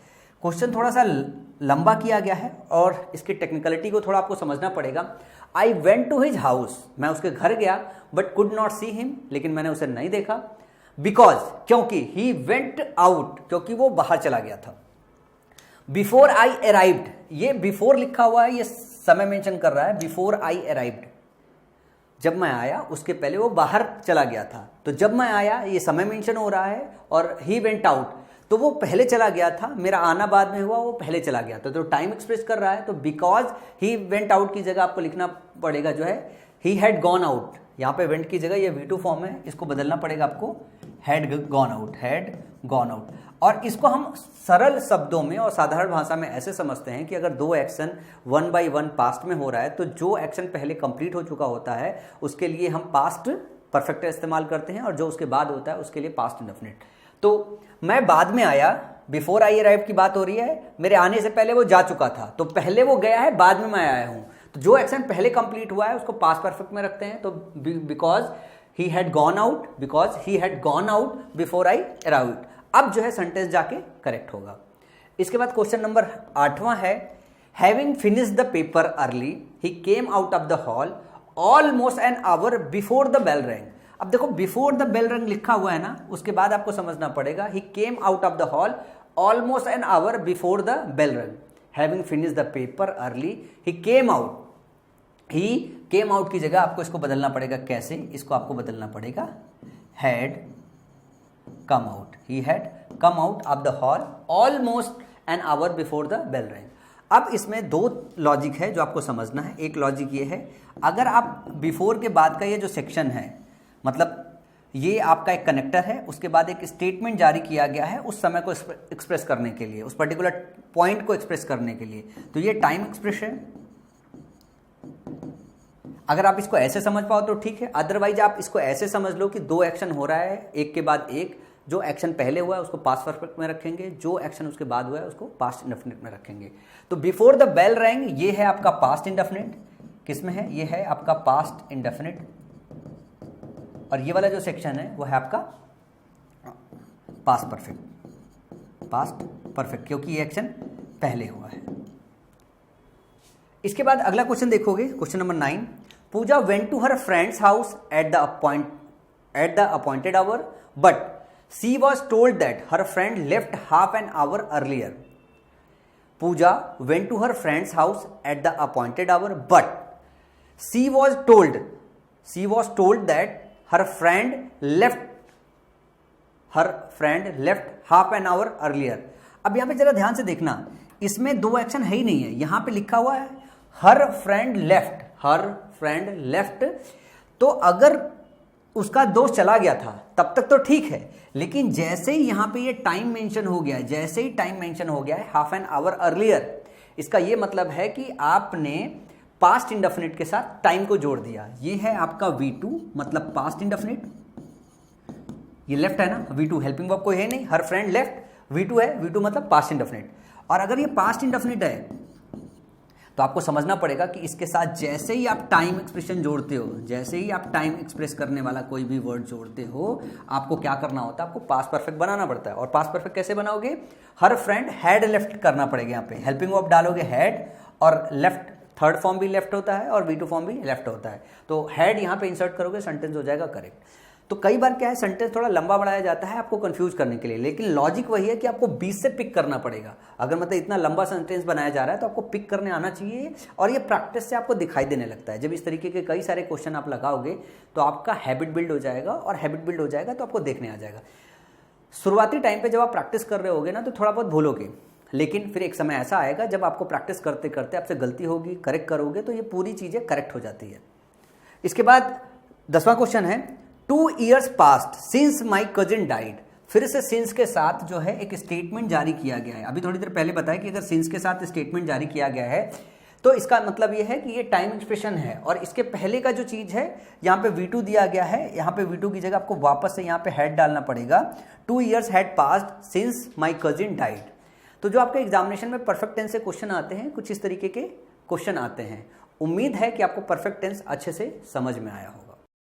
Question थोड़ा सा लंबा किया गया है और इसकी टेक्निकलिटी को थोड़ा आपको समझना पड़ेगा। I went to his house, मैं उसके घर गया, but could not see him, लेकिन मैंने उसे नहीं देखा। Because, क्योंकि he went out, क्योंकि वो बाहर चला गया था। Before I arrived, ये before लिखा हुआ है, ये समय मेंशन कर रहा है। Before I arrived, जब मैं आया उसके पहले वो बाहर चला गया था। तो जब मैं आया ये समय मेंशन हो रहा है, और ही वेंट आउट तो वो पहले चला गया था, मेरा आना बाद में हुआ, वो पहले चला गया था, तो टाइम एक्सप्रेस कर रहा है। तो बिकॉज ही वेंट आउट की जगह आपको लिखना पड़ेगा जो है ही हैड गॉन आउट। यहाँ पे वेंट की जगह ये V2 फॉर्म है, इसको बदलना पड़ेगा आपको, had gone out, had gone out. और इसको हम सरल शब्दों में और साधारण भाषा में ऐसे समझते हैं कि अगर दो एक्शन 1 by 1 पास्ट में हो रहा है, तो जो एक्शन पहले कंप्लीट हो चुका होता है उसके लिए हम पास्ट परफेक्ट इस्तेमाल करते हैं, और जो उसके बाद होता है उसके लिए पास्ट इंडेफिनिट। तो मैं बाद में आया, बिफोर आई अराइव की बात हो रही है, मेरे आने से पहले वो जा चुका था, तो पहले वो गया है, बाद में मैं आया हूं। तो जो एक्शन पहले कंप्लीट हुआ है उसको पास्ट परफेक्ट में रखते हैं। तो because he had gone out, because he had gone out before I arrived. अब जो है सेंटेंस जाके करेक्ट होगा। इसके बाद क्वेश्चन नंबर 8वां है, having finished the paper early he came out of the hall almost an hour before the bell rang. अब देखो बिफोर द बेल रैंग लिखा हुआ है ना, उसके बाद आपको समझना पड़ेगा he came out of the hall almost an hour before the bell rang. Having finished the paper early he came out, he came out की जगह आपको इसको बदलना पड़ेगा। कैसे? इसको आपको बदलना पड़ेगा had come out, he had come out of the hall almost an hour before the bell rang. अब इसमें दो लॉजिक है जो आपको समझना है। एक लॉजिक ये है, अगर आप बिफोर के बाद का ये जो सेक्शन है, मतलब ये आपका एक कनेक्टर है, उसके बाद एक स्टेटमेंट जारी किया गया है उस समय को एक्सप्रेस करने के लिए, उस पर्टिकुलर पॉइंट को एक्सप्रेस करने के लिए, तो ये टाइम एक्सप्रेशन। अगर आप इसको ऐसे समझ पाओ तो ठीक है, अदरवाइज आप इसको ऐसे समझ लो कि दो एक्शन हो रहा है एक के बाद एक, जो एक्शन पहले हुआ है उसको पास्ट परफेक्ट में रखेंगे, जो एक्शन उसके बाद हुआ है उसको पास्ट इंडेफिनिट में रखेंगे। तो बिफोर द बेल रैंग ये है आपका पास्ट इंडेफिनिट, किसमें है? ये है आपका पास्ट इंडेफिनिट, और ये वाला जो सेक्शन है वो है आपका पास्ट परफेक्ट, पास्ट परफेक्ट, क्योंकि ये एक्शन पहले हुआ है। इसके बाद अगला क्वेश्चन देखोगे, question number 9, Puja went to her friend's house at the appointed hour but she was told that her friend left half an hour earlier. Puja went to her friend's house at the appointed hour but she was told that her friend left half an hour earlier। अब यहां पे जरा ध्यान से देखना, इसमें दो action है ही नहीं है, यहां पे लिखा हुआ है her friend left। तो अगर उसका दोस्त चला गया था तब तक तो ठीक है, लेकिन जैसे ही यहां पे ये टाइम मेंशन हो गया है, जैसे ही टाइम मेंशन हो गया है हाफ एन आवर अर्लियर, इसका ये मतलब है कि आपने पास्ट इंडेफिनिट के साथ टाइम को जोड़ दिया। ये है आपका V2 मतलब पास्ट इंडेफिनिट, ये लेफ्ट है ना, V2 हेल्पिंग वर्ब कोई है नहीं, हर फ्रेंड लेफ्ट, V2 है, V2 मतलब पास्ट इंडेफिनिट। और अगर ये पास्ट इंडेफिनिट है तो आपको समझना पड़ेगा कि इसके साथ जैसे ही आप टाइम एक्सप्रेशन जोड़ते हो, जैसे ही आप टाइम एक्सप्रेस करने वाला कोई भी वर्ड जोड़ते हो, आपको क्या करना होता है? आपको पास्ट परफेक्ट बनाना पड़ता है। और पास्ट परफेक्ट कैसे बनाओगे? हर फ्रेंड हैड लेफ्ट करना पड़ेगा, यहाँ पे हेल्पिंग वर्ब डालोगे हैड, और लेफ्ट थर्ड फॉर्म भी लेफ्ट होता है और V2 फॉर्म भी लेफ्ट होता है, तो हैड यहाँ पे इंसर्ट करोगे, सेंटेंस हो जाएगा करेक्ट। तो कई बार क्या है, सेंटेंस थोड़ा लंबा बढ़ाया जाता है आपको कंफ्यूज करने के लिए, लेकिन लॉजिक वही है कि आपको 20 से पिक करना पड़ेगा। अगर मतलब इतना लंबा सेंटेंस बनाया जा रहा है तो आपको पिक करने आना चाहिए, और ये प्रैक्टिस से आपको दिखाई देने लगता है। जब इस तरीके के कई सारे क्वेश्चन आप लगाओगे तो आपका हैबिट बिल्ड हो जाएगा, और हैबिट बिल्ड हो जाएगा तो आपको देखने आ जाएगा। शुरुआती टाइम पे जब आप प्रैक्टिस कर रहे होगे ना तो थोड़ा बहुत भूलोगे, लेकिन फिर एक समय ऐसा आएगा जब आपको प्रैक्टिस करते करते आपसे गलती होगी, करेक्ट करोगे तो ये पूरी चीज़ें करेक्ट हो जाती है। इसके बाद 10वां क्वेश्चन है, 2 years passed since my cousin died फिर से सिंस के साथ जो है एक स्टेटमेंट जारी किया गया है। अभी थोड़ी देर पहले बताया कि अगर सिंस के साथ स्टेटमेंट जारी किया गया है तो इसका मतलब ये है कि ये टाइम एक्सप्रेशन है, और इसके पहले का जो चीज़ है यहाँ पे V2 दिया गया है, यहाँ पे V2 की जगह आपको वापस से यहाँ पे हैड डालना पड़ेगा। 2 years had passed since my cousin died. तो जो आपके एग्जामिनेशन में परफेक्ट टेंस से क्वेश्चन आते हैं, कुछ इस तरीके के क्वेश्चन आते हैं। उम्मीद है कि आपको परफेक्ट टेंस अच्छे से समझ में आया हो।